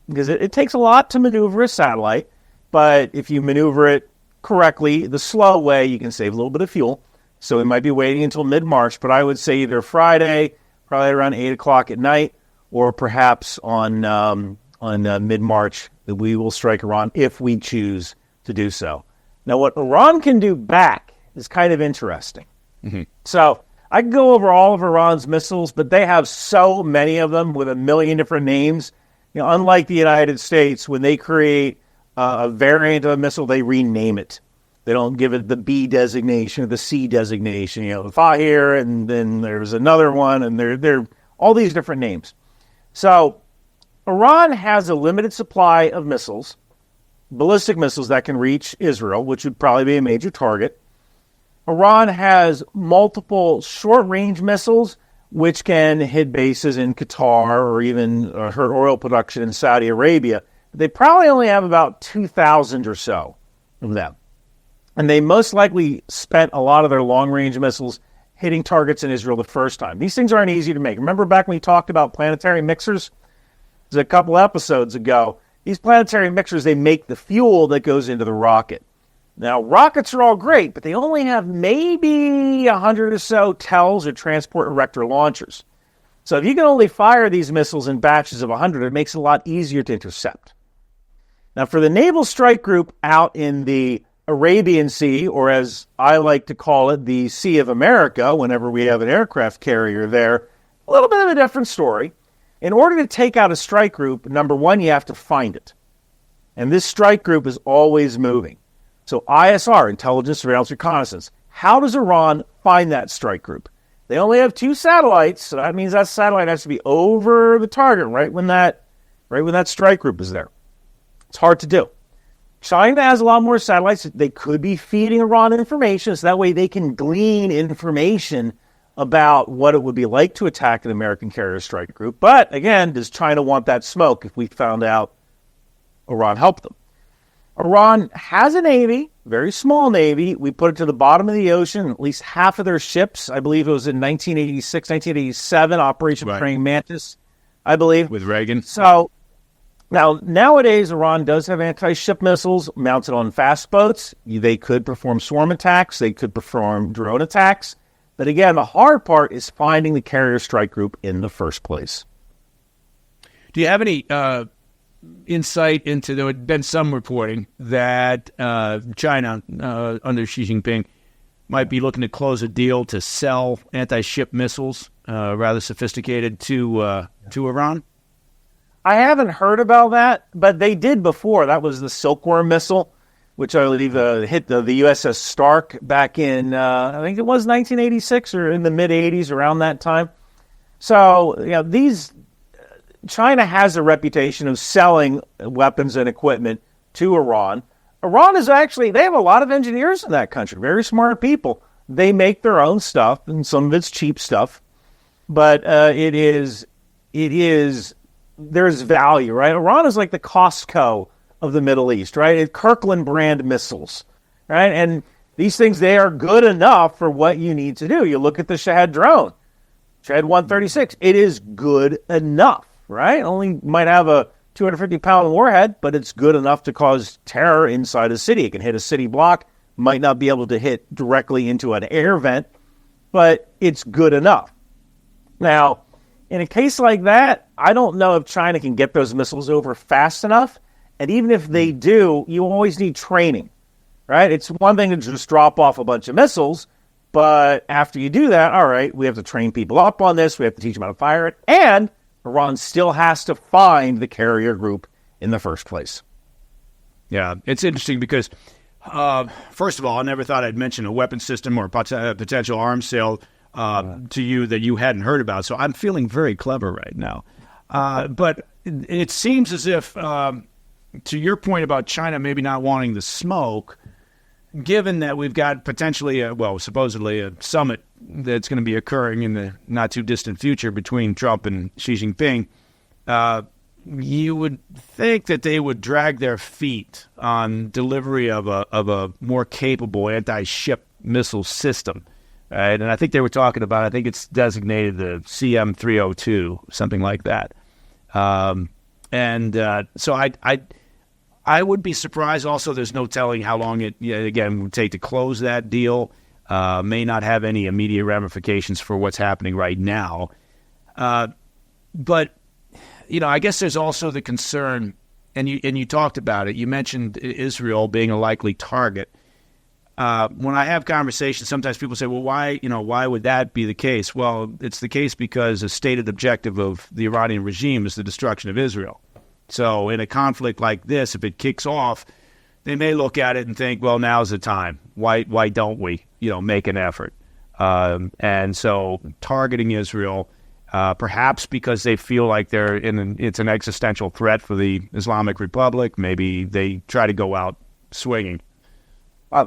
because it takes a lot to maneuver a satellite, but if you maneuver it correctly, the slow way, you can save a little bit of fuel. So we might be waiting until mid-March, but I would say either Friday, probably around 8 o'clock at night, or perhaps on mid-March that we will strike Iran if we choose to do so. Now, what Iran can do back is kind of interesting. So I can go over all of Iran's missiles, but they have so many of them with a million different names. Unlike the United States, when they create a variant of a missile, they rename it. They don't give it the B designation or the C designation. The Fahir, and then there's another one, and they're all these different names. So Iran has a limited supply of missiles, ballistic missiles that can reach Israel, which would probably be a major target. Iran has multiple short-range missiles, which can hit bases in Qatar or even hurt oil production in Saudi Arabia. They probably only have about 2,000 or so of them. And they most likely spent a lot of their long-range missiles hitting targets in Israel the first time. These things aren't easy to make. Remember back when we talked about planetary mixers? It was a couple episodes ago. These planetary mixers, they make the fuel that goes into the rocket. Now, rockets are all great, but they only have maybe 100 or so TELs or transport erector launchers. So if you can only fire these missiles in batches of 100, it makes it a lot easier to intercept. Now, for the Naval Strike Group out in the Arabian Sea, or as I like to call it, the Sea of America, whenever we have an aircraft carrier there, a little bit of a different story. In order to take out a strike group, number one, you have to find it. And this strike group is always moving. So ISR, Intelligence, Surveillance, Reconnaissance. How does Iran find that strike group? They only have 2 satellites, so that means that satellite has to be over the target right when that strike group is there. It's hard to do. China has a lot more satellites. They could be feeding Iran information, so that way they can glean information about what it would be like to attack an American carrier strike group. But again, does China want that smoke if we found out Iran helped them? Iran has a navy, very small navy. We put it to the bottom of the ocean. At least half of their ships, I believe it was in 1986, 1987, Operation Praying Mantis, I believe. With Reagan. So nowadays, Iran does have anti-ship missiles mounted on fast boats. They could perform swarm attacks. They could perform drone attacks. But again, the hard part is finding the carrier strike group in the first place. Do you have any insight into, there had been some reporting that China, under Xi Jinping, might be looking to close a deal to sell anti-ship missiles, rather sophisticated, to Iran? I haven't heard about that, but they did before. That was the Silkworm missile, which I believe hit the USS Stark back in, I think it was 1986 or in the mid-'80s, around that time. So, China has a reputation of selling weapons and equipment to Iran. Iran is actually, they have a lot of engineers in that country, very smart people. They make their own stuff, and some of it's cheap stuff. But there's value, right? Iran is like the Costco of the Middle East, right? It's Kirkland brand missiles, right? And these things, they are good enough for what you need to do. You look at the Shahed drone, Shahed 136, it is good enough, right? Only might have a 250-pound warhead, but it's good enough to cause terror inside a city. It can hit a city block, might not be able to hit directly into an air vent, but it's good enough. Now, in a case like that, I don't know if China can get those missiles over fast enough. And even if they do, you always need training, right? It's one thing to just drop off a bunch of missiles, But after you do that, all right, we have to train people up on this. We have to teach them how to fire it. And Iran still has to find the carrier group in the first place. Yeah, it's interesting because, first of all, I never thought I'd mention a weapon system or potential arms sale to you that you hadn't heard about. So I'm feeling very clever right now. But it seems as if, to your point about China maybe not wanting the smoke, given that we've got potentially, supposedly a summit that's going to be occurring in the not-too-distant future between Trump and Xi Jinping, you would think that they would drag their feet on delivery of a more capable anti-ship missile system. Right? And I think they were talking about, I think it's designated the CM-302, something like that. So I would be surprised. Also, there's no telling how long it, again, would take to close that deal. May not have any immediate ramifications for what's happening right now. But, I guess there's also the concern, and you talked about it. You mentioned Israel being a likely target. When I have conversations, sometimes people say, well, why would that be the case? Well, it's the case because a stated objective of the Iranian regime is the destruction of Israel. So in a conflict like this, if it kicks off, they may look at it and think, well, now's the time. Why don't we, make an effort? And so targeting Israel, perhaps because they feel like it's an existential threat for the Islamic Republic, maybe they try to go out swinging.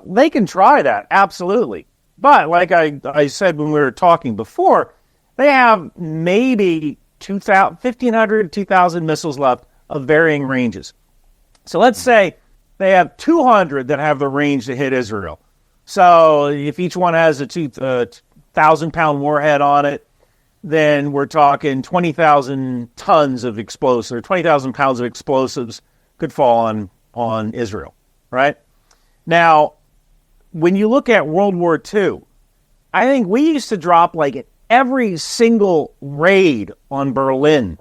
They can try that, absolutely. But like I said when we were talking before, they have maybe 1,500, 2,000 missiles left of varying ranges. So let's say they have 200 that have the range to hit Israel. So if each one has a 2,000-pound warhead on it, then we're talking 20,000 tons of explosives, or 20,000 pounds of explosives could fall on Israel, right? Now, when you look at World War II, I think we used to drop like every single raid on Berlin.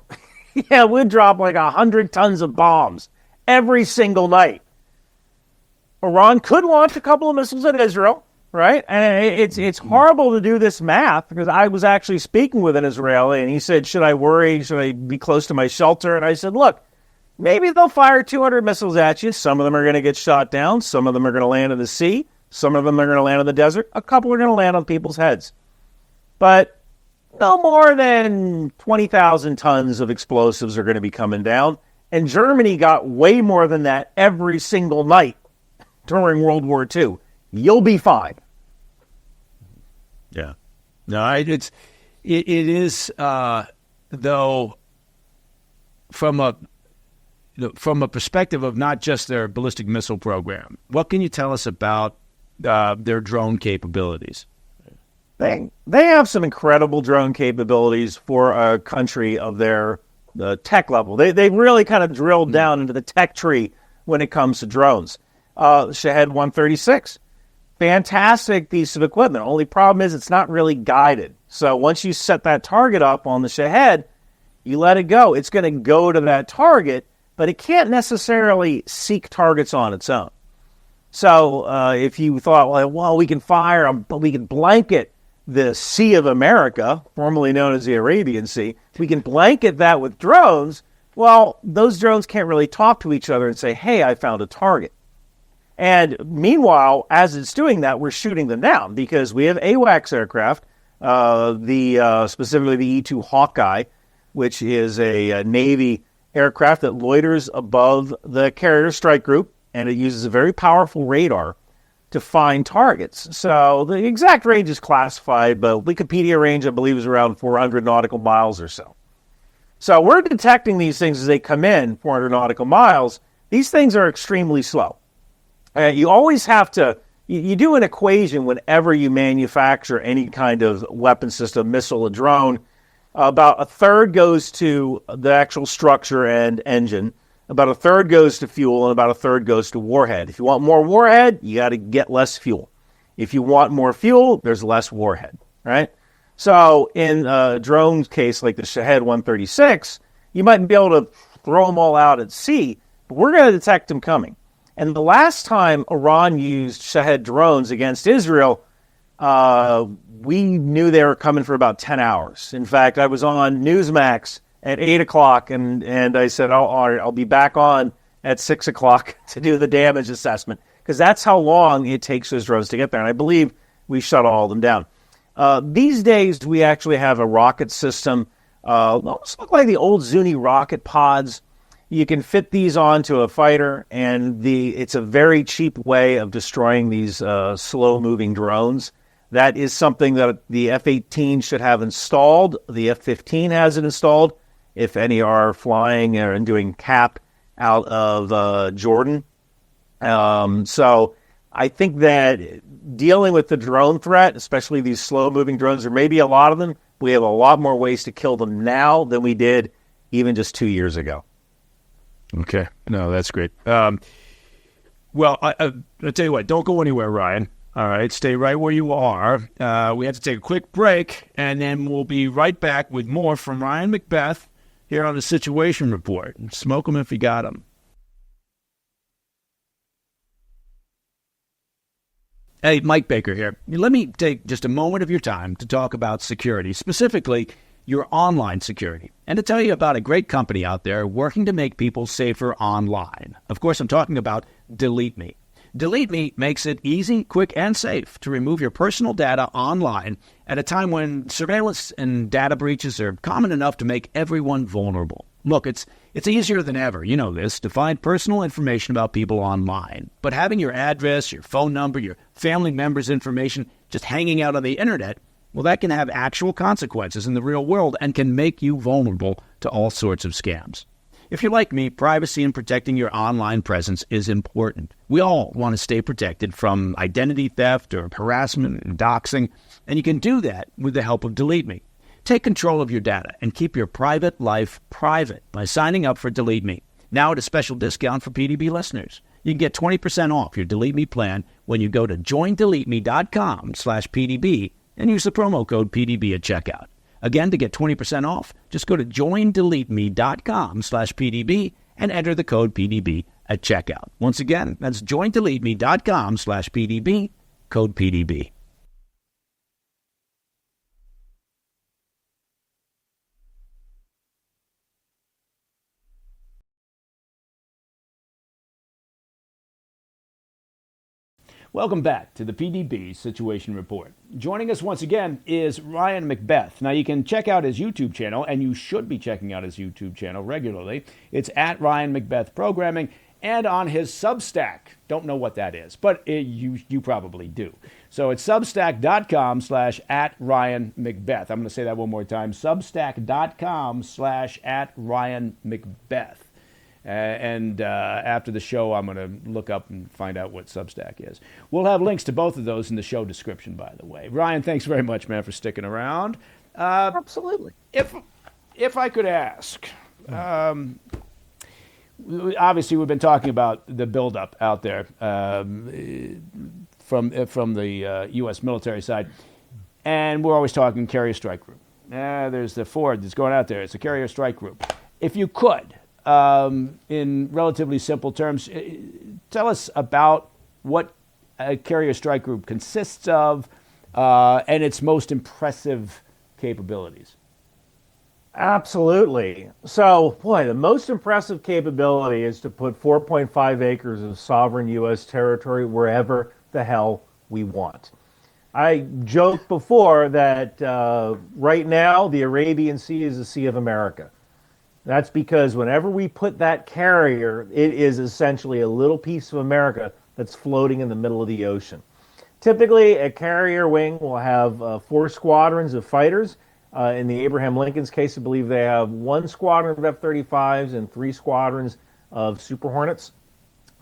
Yeah, we'd drop like 100 tons of bombs every single night. Iran could launch a couple of missiles at Israel, right? And it's horrible to do this math because I was actually speaking with an Israeli and he said, should I worry? Should I be close to my shelter? And I said, look, maybe they'll fire 200 missiles at you. Some of them are going to get shot down. Some of them are going to land in the sea. Some of them are going to land in the desert. A couple are going to land on people's heads. But no more than 20,000 tons of explosives are going to be coming down. And Germany got way more than that every single night during World War II. You'll be fine. Yeah. No, it is, though, from a perspective of not just their ballistic missile program, what can you tell us about their drone capabilities? They have some incredible drone capabilities for a country of their tech level. They really kind of drilled down into the tech tree when it comes to drones. Shahed 136, fantastic piece of equipment. Only problem is it's not really guided. So once you set that target up on the Shahed, you let it go. It's going to go to that target, but it can't necessarily seek targets on its own. So if you thought, well, we can fire, but we can blanket the Sea of America, formerly known as the Arabian Sea, we can blanket that with drones. Well, those drones can't really talk to each other and say, hey, I found a target. And meanwhile, as it's doing that, we're shooting them down because we have AWACS aircraft, specifically the E-2 Hawkeye, which is a Navy aircraft that loiters above the carrier strike group, and it uses a very powerful radar to find targets. So the exact range is classified, but Wikipedia range, I believe, is around 400 nautical miles or so. So we're detecting these things as they come in, 400 nautical miles. These things are extremely slow. You always have to, you do an equation whenever you manufacture any kind of weapon system, missile, a drone. About a third goes to the actual structure and engine. About a third goes to fuel, and about a third goes to warhead. If you want more warhead, you got to get less fuel. If you want more fuel, there's less warhead, right? So in a drone case like the Shahed 136, you might be able to throw them all out at sea, but we're going to detect them coming. And the last time Iran used Shahed drones against Israel, we knew they were coming for about 10 hours. In fact, I was on Newsmax at 8 o'clock, and I said, I'll be back on at 6 o'clock to do the damage assessment, because that's how long it takes those drones to get there. And I believe we shut all of them down. These days, we actually have a rocket system, almost look like the old Zuni rocket pods. You can fit these onto a fighter, and it's a very cheap way of destroying these slow-moving drones. That is something that the F-18 should have installed. The F-15 has it installed, if any are flying and doing CAP out of Jordan. So I think that dealing with the drone threat, especially these slow-moving drones, there may be a lot of them. We have a lot more ways to kill them now than we did even just 2 years ago. Okay. No, that's great. Well, I'll tell you what, don't go anywhere, Ryan. All right, stay right where you are. We have to take a quick break, and then we'll be right back with more from Ryan McBeth here on the Situation Report. Smoke them if you got them. Hey, Mike Baker here. Let me take just a moment of your time to talk about security, specifically your online security, and to tell you about a great company out there working to make people safer online. Of course, I'm talking about Delete Me. Delete Me makes it easy, quick, and safe to remove your personal data online at a time when surveillance and data breaches are common enough to make everyone vulnerable. Look, it's easier than ever, you know this, to find personal information about people online. But having your address, your phone number, your family members' information just hanging out on the internet, well, that can have actual consequences in the real world and can make you vulnerable to all sorts of scams. If you're like me, privacy and protecting your online presence is important. We all want to stay protected from identity theft or harassment and doxing, and you can do that with the help of Delete Me. Take control of your data and keep your private life private by signing up for Delete Me. Now at a special discount for PDB listeners. You can get 20% off your Delete Me plan when you go to joindeleteme.com/PDB and use the promo code PDB at checkout. Again, to get 20% off, just go to joindeleteme.com/PDB and enter the code PDB at checkout. Once again, that's joindeleteme.com/PDB, code PDB. Welcome back to the PDB Situation Report. Joining us once again is Ryan McBeth. Now, you can check out his YouTube channel, and you should be checking out his YouTube channel regularly. It's at Ryan McBeth Programming, and on his Substack. Don't know what that is, but you probably do. So it's substack.com/@Ryan McBeth. I'm going to say that one more time. Substack.com/@Ryan McBeth. And after the show, I'm going to look up and find out what Substack is. We'll have links to both of those in the show description, by the way. Ryan, thanks very much, man, for sticking around. Absolutely. If I could ask, obviously we've been talking about the buildup out there from the U.S. military side, and we're always talking carrier strike group. There's the Ford that's going out there. It's a carrier strike group. If you could, in relatively simple terms, tell us about what a carrier strike group consists of and its most impressive capabilities. Absolutely. So, boy, the most impressive capability is to put 4.5 acres of sovereign U.S. territory wherever the hell we want. I joked before that right now the Arabian Sea is the Sea of America. That's because whenever we put that carrier, it is essentially a little piece of America that's floating in the middle of the ocean. Typically, a carrier wing will have 4 squadrons of fighters. In the Abraham Lincoln's case, I believe they have 1 squadron of F-35s and 3 squadrons of Super Hornets.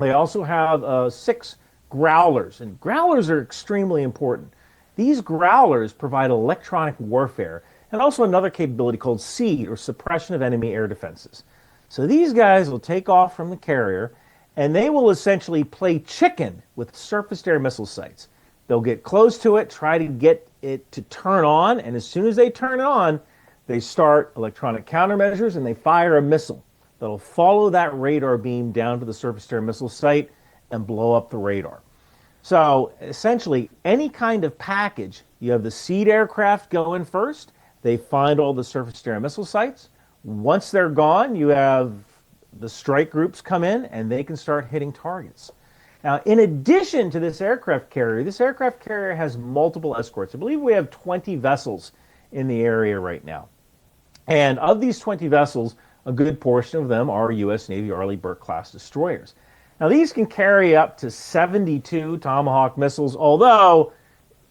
They also have 6 Growlers, and Growlers are extremely important. These Growlers provide electronic warfare and also another capability called SEAD, or suppression of enemy air defenses. So these guys will take off from the carrier, and they will essentially play chicken with surface-to-air missile sites. They'll get close to it, try to get it to turn on, and as soon as they turn it on, they start electronic countermeasures, and they fire a missile that'll follow that radar beam down to the surface-to-air missile site and blow up the radar. So essentially, any kind of package, you have the seed aircraft go in first. They find all the surface-to-air missile sites. Once they're gone, you have the strike groups come in and they can start hitting targets. Now, in addition to this aircraft carrier has multiple escorts. I believe we have 20 vessels in the area right now. And of these 20 vessels, a good portion of them are U.S. Navy Arleigh Burke-class destroyers. Now, these can carry up to 72 Tomahawk missiles, although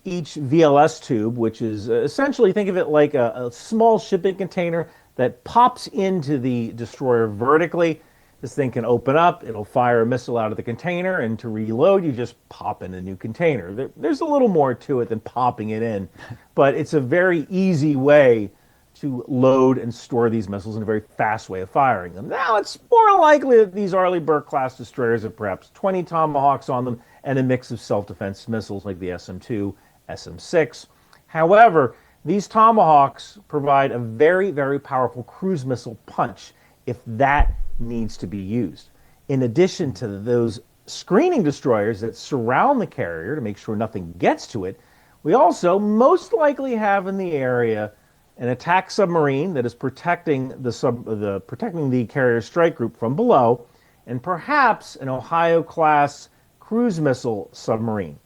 each VLS tube, which is essentially, think of it like a small shipping container that pops into the destroyer vertically. This thing can open up, it'll fire a missile out of the container, and to reload, you just pop in a new container. There's a little more to it than popping it in, but it's a very easy way to load and store these missiles in a very fast way of firing them. Now, it's more likely that these Arleigh Burke-class destroyers have perhaps 20 Tomahawks on them and a mix of self-defense missiles like the SM-2, SM-6. However, these Tomahawks provide a very, very powerful cruise missile punch if that needs to be used. In addition to those screening destroyers that surround the carrier to make sure nothing gets to it, we also most likely have in the area an attack submarine that is protecting the carrier strike group from below, and perhaps an Ohio-class cruise missile submarine.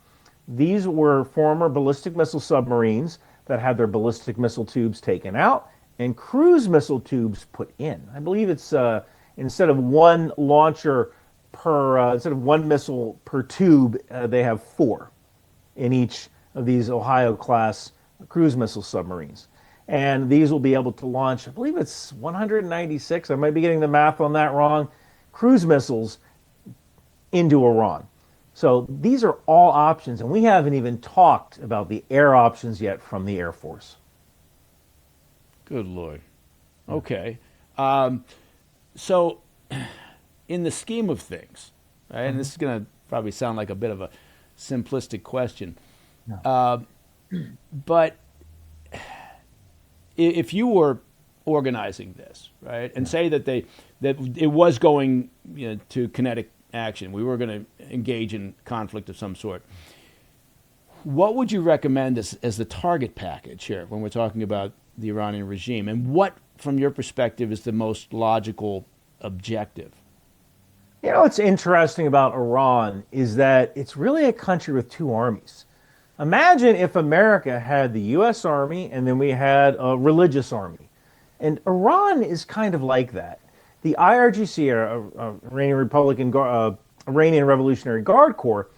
These were former ballistic missile submarines that had their ballistic missile tubes taken out and cruise missile tubes put in. I believe it's instead of one launcher per, instead of one missile per tube, they have 4 in each of these Ohio-class cruise missile submarines. And these will be able to launch, I believe it's 196, I might be getting the math on that wrong, cruise missiles into Iran. So these are all options, and we haven't even talked about the air options yet from the Air Force. Good Lord. Okay. So in the scheme of things, right, and this is going to probably sound like a bit of a simplistic question, but if you were organizing this, right, and say that it was going to kinetic action, we were going to engage in conflict of some sort, what would you recommend as the target package here when we're talking about the Iranian regime, and what, from your perspective, is the most logical objective? You know, what's interesting about Iran is that it's really a country with 2 armies. Imagine if America had the U.S. Army and then we had a religious army. And Iran is kind of like that. The IRGC, Iranian Revolutionary Guard Corps,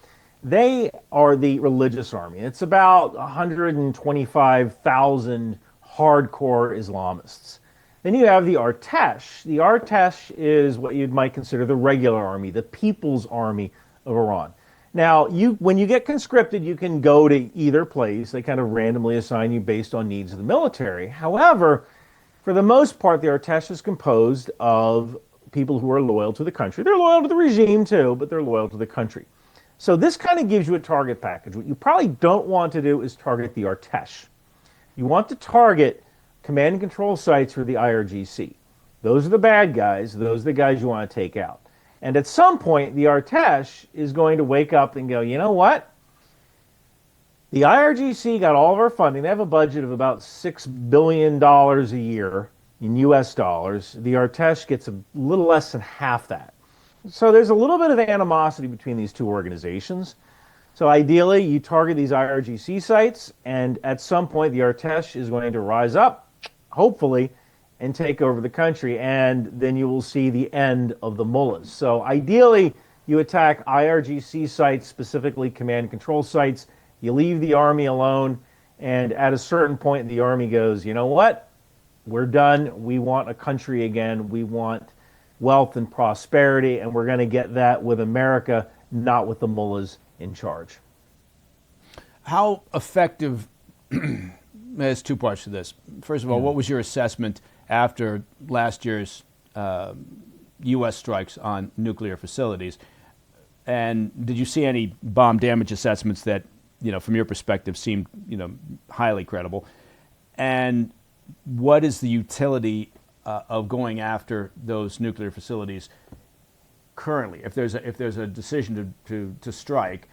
they are the religious army. It's about 125,000 hardcore Islamists. Then you have the Artesh. The Artesh is what you might consider the regular army, the People's Army of Iran. Now, when you get conscripted, you can go to either place. They kind of randomly assign you based on needs of the military. However, for the most part, the Artesh is composed of people who are loyal to the country. They're loyal to the regime too, but they're loyal to the country. So this kind of gives you a target package. What you probably don't want to do is target the Artesh. You want to target command and control sites for the IRGC. Those are the bad guys. Those are the guys you want to take out. And at some point, the Artesh is going to wake up and go, you know what? The IRGC got all of our funding. They have a budget of about $6 billion a year in U.S. dollars. The Artesh gets a little less than half that. So there's a little bit of animosity between these 2 organizations. So ideally, you target these IRGC sites, and at some point, the Artesh is going to rise up, hopefully, and take over the country, and then you will see the end of the mullahs. So ideally, you attack IRGC sites, specifically command and control sites. You leave the army alone, and at a certain point, the army goes, you know what? We're done. We want a country again. We want wealth and prosperity, and we're going to get that with America, not with the mullahs in charge. How effective, there's 2 parts to this. First of all, what was your assessment after last year's U.S. strikes on nuclear facilities? And did you see any bomb damage assessments that, from your perspective, seemed, highly credible? And what is the utility of going after those nuclear facilities currently? If there's a decision to strike,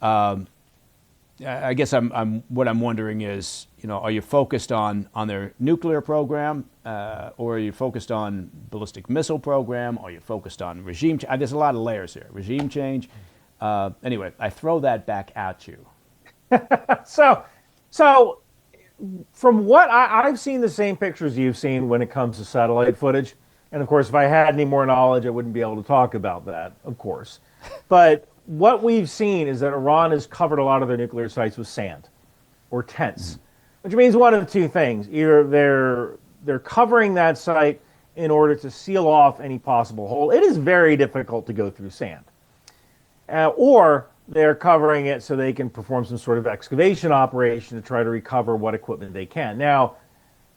I guess what I'm wondering is, are you focused on their nuclear program, or are you focused on ballistic missile program? Are you focused on regime change? There's a lot of layers here. Regime change. Anyway, I throw that back at you. So from what I've seen the same pictures you've seen when it comes to satellite footage. And of course, if I had any more knowledge, I wouldn't be able to talk about that, of course. But what we've seen is that Iran has covered a lot of their nuclear sites with sand or tents, which means one of two things. Either they're covering that site in order to seal off any possible hole. It is very difficult to go through sand. Or they're covering it so they can perform some sort of excavation operation to try to recover what equipment they can. Now,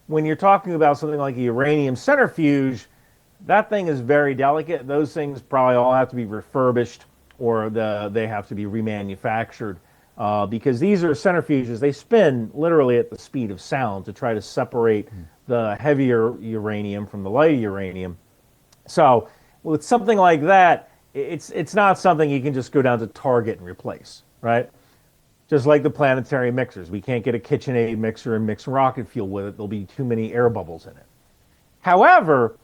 when you're talking about something like a uranium centrifuge, that thing is very delicate. Those things probably all have to be refurbished, or they have to be remanufactured, because these are centrifuges. They spin literally at the speed of sound to try to separate the heavier uranium from the lighter uranium. So with something like that, it's not something you can just go down to Target and replace, right? Just like the planetary mixers. We can't get a KitchenAid mixer and mix rocket fuel with it. There'll be too many air bubbles in it. However,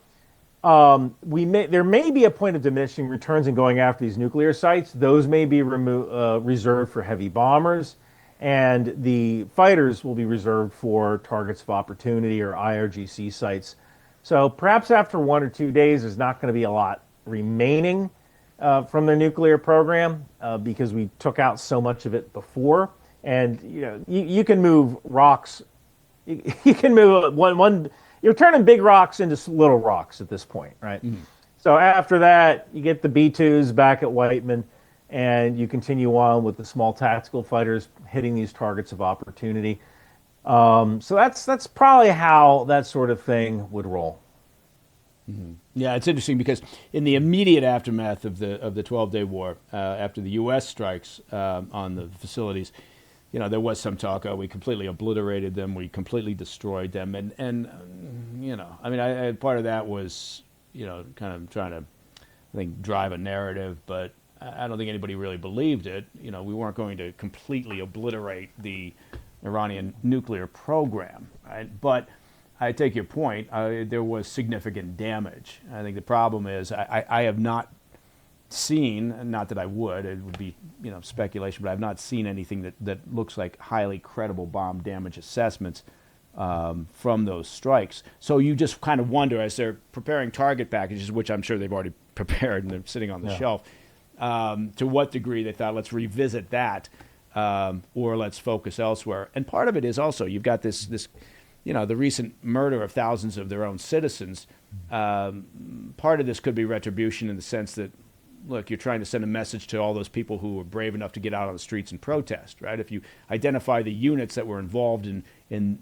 there may be a point of diminishing returns in going after these nuclear sites. Those may be reserved for heavy bombers, and the fighters will be reserved for targets of opportunity or IRGC sites. So perhaps after 1 or 2 days, there's not going to be a lot remaining from their nuclear program, because we took out so much of it before. And you can move rocks. You can move one. You're turning big rocks into little rocks at this point, right? Mm-hmm. So after that, you get the B-2s back at Whiteman, and you continue on with the small tactical fighters hitting these targets of opportunity. So that's probably how that sort of thing would roll. Mm-hmm. Yeah, it's interesting because in the immediate aftermath of the 12-day war, after the U.S. strikes on the facilities, there was some talk, we completely obliterated them, we completely destroyed them, and part of that was, kind of trying to, I think, drive a narrative, but I don't think anybody really believed it. We weren't going to completely obliterate the Iranian nuclear program, right? But I take your point. There was significant damage. I think the problem is I have not seen, not that I would, it would be speculation, but I've not seen anything that looks like highly credible bomb damage assessments from those strikes. So you just kind of wonder, as they're preparing target packages, which I'm sure they've already prepared and they're sitting on the shelf, to what degree they thought, let's revisit that, or let's focus elsewhere. And part of it is also, you've got this the recent murder of thousands of their own citizens. Part of this could be retribution in the sense that, look, you're trying to send a message to all those people who were brave enough to get out on the streets and protest, right? If you identify the units that were involved in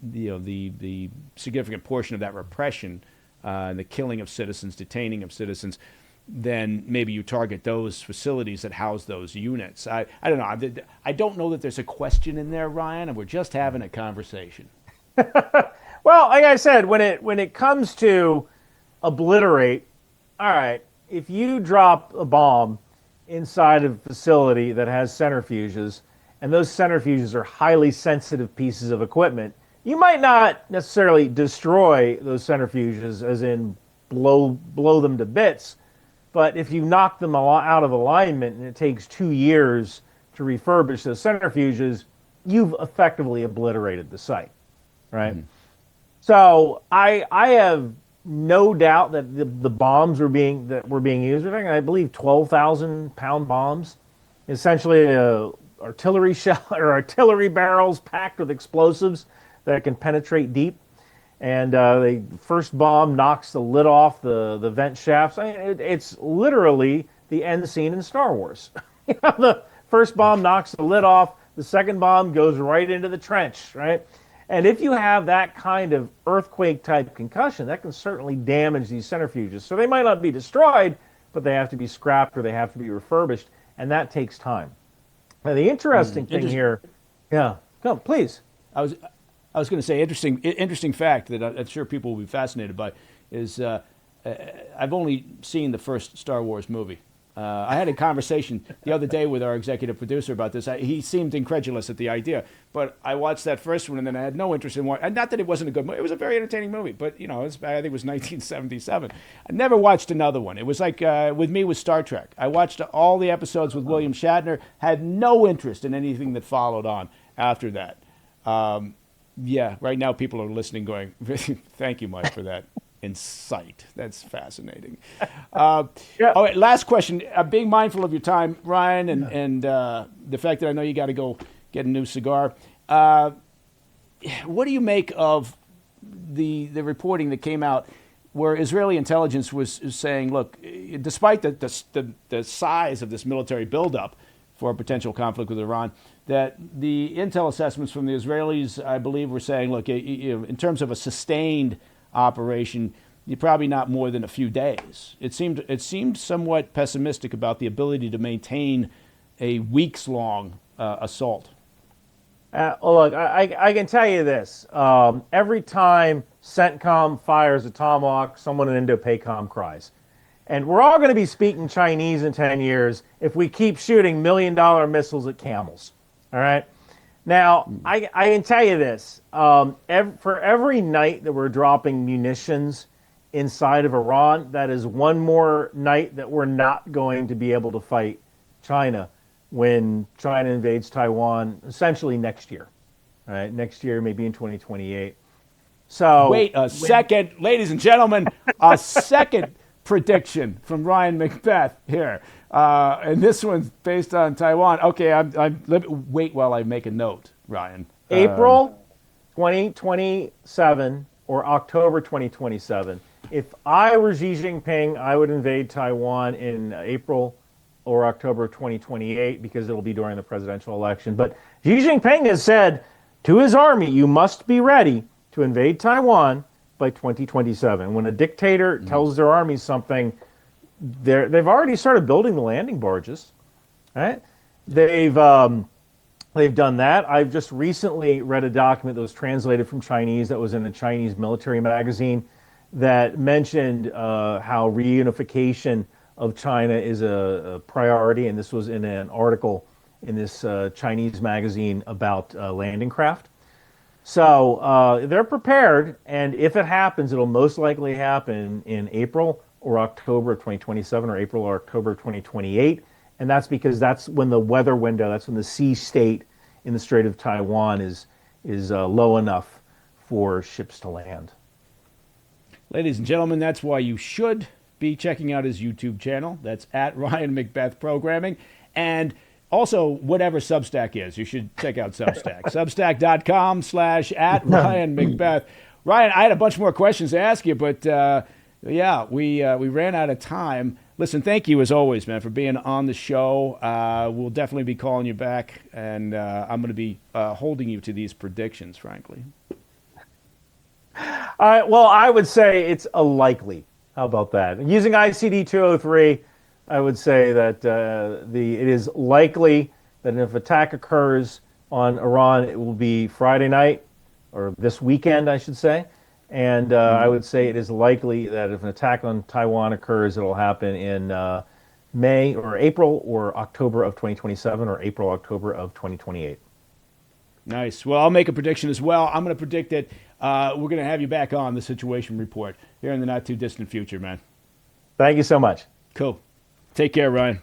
the significant portion of that repression, the killing of citizens, detaining of citizens, then maybe you target those facilities that house those units. I don't know. I don't know that there's a question in there, Ryan, and we're just having a conversation. Well, like I said, when it comes to obliterate, all right, if you drop a bomb inside of a facility that has centrifuges, and those centrifuges are highly sensitive pieces of equipment, you might not necessarily destroy those centrifuges, as in blow them to bits, but if you knock them out of alignment and it takes 2 years to refurbish those centrifuges, you've effectively obliterated the site. Right. Mm-hmm. So I have no doubt that the bombs were being used. I believe 12,000-pound bombs, essentially artillery shell or artillery barrels packed with explosives that can penetrate deep. And the first bomb knocks the lid off the vent shafts. It's literally the end scene in Star Wars. The first bomb knocks the lid off. The second bomb goes right into the trench. Right. And if you have that kind of earthquake-type concussion, that can certainly damage these centrifuges. So they might not be destroyed, but they have to be scrapped or they have to be refurbished, and that takes time. Now, the interesting thing here, come, please. I was going to say, interesting fact that I'm sure people will be fascinated by is I've only seen the first Star Wars movie. I had a conversation the other day with our executive producer about this. He seemed incredulous at the idea, but I watched that first one, and then I had no interest in watching. Not that it wasn't a good movie; it was a very entertaining movie. But I think it was 1977. I never watched another one. It was like with me with Star Trek. I watched all the episodes with William Shatner. Had no interest in anything that followed on after that. Yeah, right now people are listening, going, "Thank you, Mike, for that." Insight. That's fascinating. Yeah. All right, last question. Being mindful of your time, Ryan, and the fact that I know you got to go get a new cigar. What do you make of the reporting that came out where Israeli intelligence was saying, look, despite the size of this military buildup for a potential conflict with Iran, that the intel assessments from the Israelis, I believe, were saying, look, in terms of a sustained operation, you're probably not more than a few days. It seemed somewhat pessimistic about the ability to maintain a weeks-long assault. Look, I can tell you this. Every time CENTCOM fires a tomahawk, someone in Indo-PACOM cries. And we're all going to be speaking Chinese in 10 years if we keep shooting million-dollar missiles at camels. All right? Now, I can tell you this. For every night that we're dropping munitions inside of Iran, that is one more night that we're not going to be able to fight China when China invades Taiwan, essentially next year. All right, next year, maybe in 2028. So wait a second, ladies and gentlemen, a second prediction from Ryan McBeth here. And this one's based on Taiwan. Okay, wait while I make a note, Ryan. April 2027 or October 2027. If I were Xi Jinping, I would invade Taiwan in April or October 2028 because it'll be during the presidential election. But Xi Jinping has said to his army, you must be ready to invade Taiwan by 2027. When a dictator tells their army something, they've already started building the landing barges. Right? They've done that. I've just recently read a document that was translated from Chinese that was in a Chinese military magazine that mentioned how reunification of China is a priority, and this was in an article in this Chinese magazine about landing craft. So they're prepared, and if it happens, it'll most likely happen in April or October of 2027 or April or October of 2028, and that's because that's when the weather window, that's when the sea state in the Strait of Taiwan is low enough for ships to land. Ladies and gentlemen, that's why you should be checking out his YouTube channel. That's at Ryan McBeth Programming. And also, whatever Substack is, you should check out Substack. Substack.com/at Ryan McBeth. Ryan, I had a bunch more questions to ask you, but yeah, we ran out of time. Listen, thank you as always, man, for being on the show. We'll definitely be calling you back, and I'm going to be holding you to these predictions, frankly. Well, I would say it's a likely. How about that? Using ICD 203, I would say that it is likely that if attack occurs on Iran, it will be Friday night, or this weekend, I should say. And I would say it is likely that if an attack on Taiwan occurs, it will happen in May or April or October of 2027 or April, October of 2028. Nice. Well, I'll make a prediction as well. I'm going to predict that we're going to have you back on the Situation Report here in the not-too-distant future, man. Thank you so much. Cool. Take care, Ryan.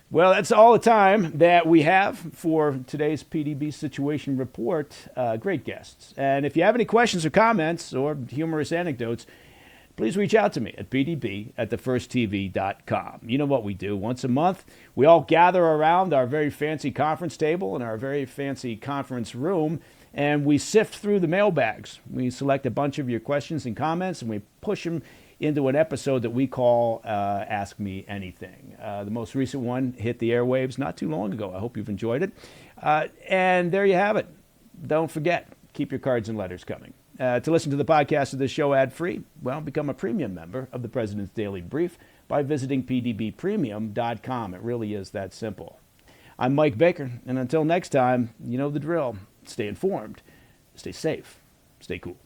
Well, that's all the time that we have for today's PDB Situation Report. Great guests. And if you have any questions or comments or humorous anecdotes, please reach out to me at pdb@thefirsttv.com. You know what we do. Once a month, we all gather around our very fancy conference table in our very fancy conference room, and we sift through the mailbags. We select a bunch of your questions and comments, and we push them into an episode that we call Ask Me Anything. The most recent one hit the airwaves not too long ago. I hope you've enjoyed it. And there you have it. Don't forget, keep your cards and letters coming. To listen to the podcast of this show ad-free, well, become a premium member of the President's Daily Brief by visiting pdbpremium.com. It really is that simple. I'm Mike Baker, and until next time, you know the drill. Stay informed, stay safe, stay cool.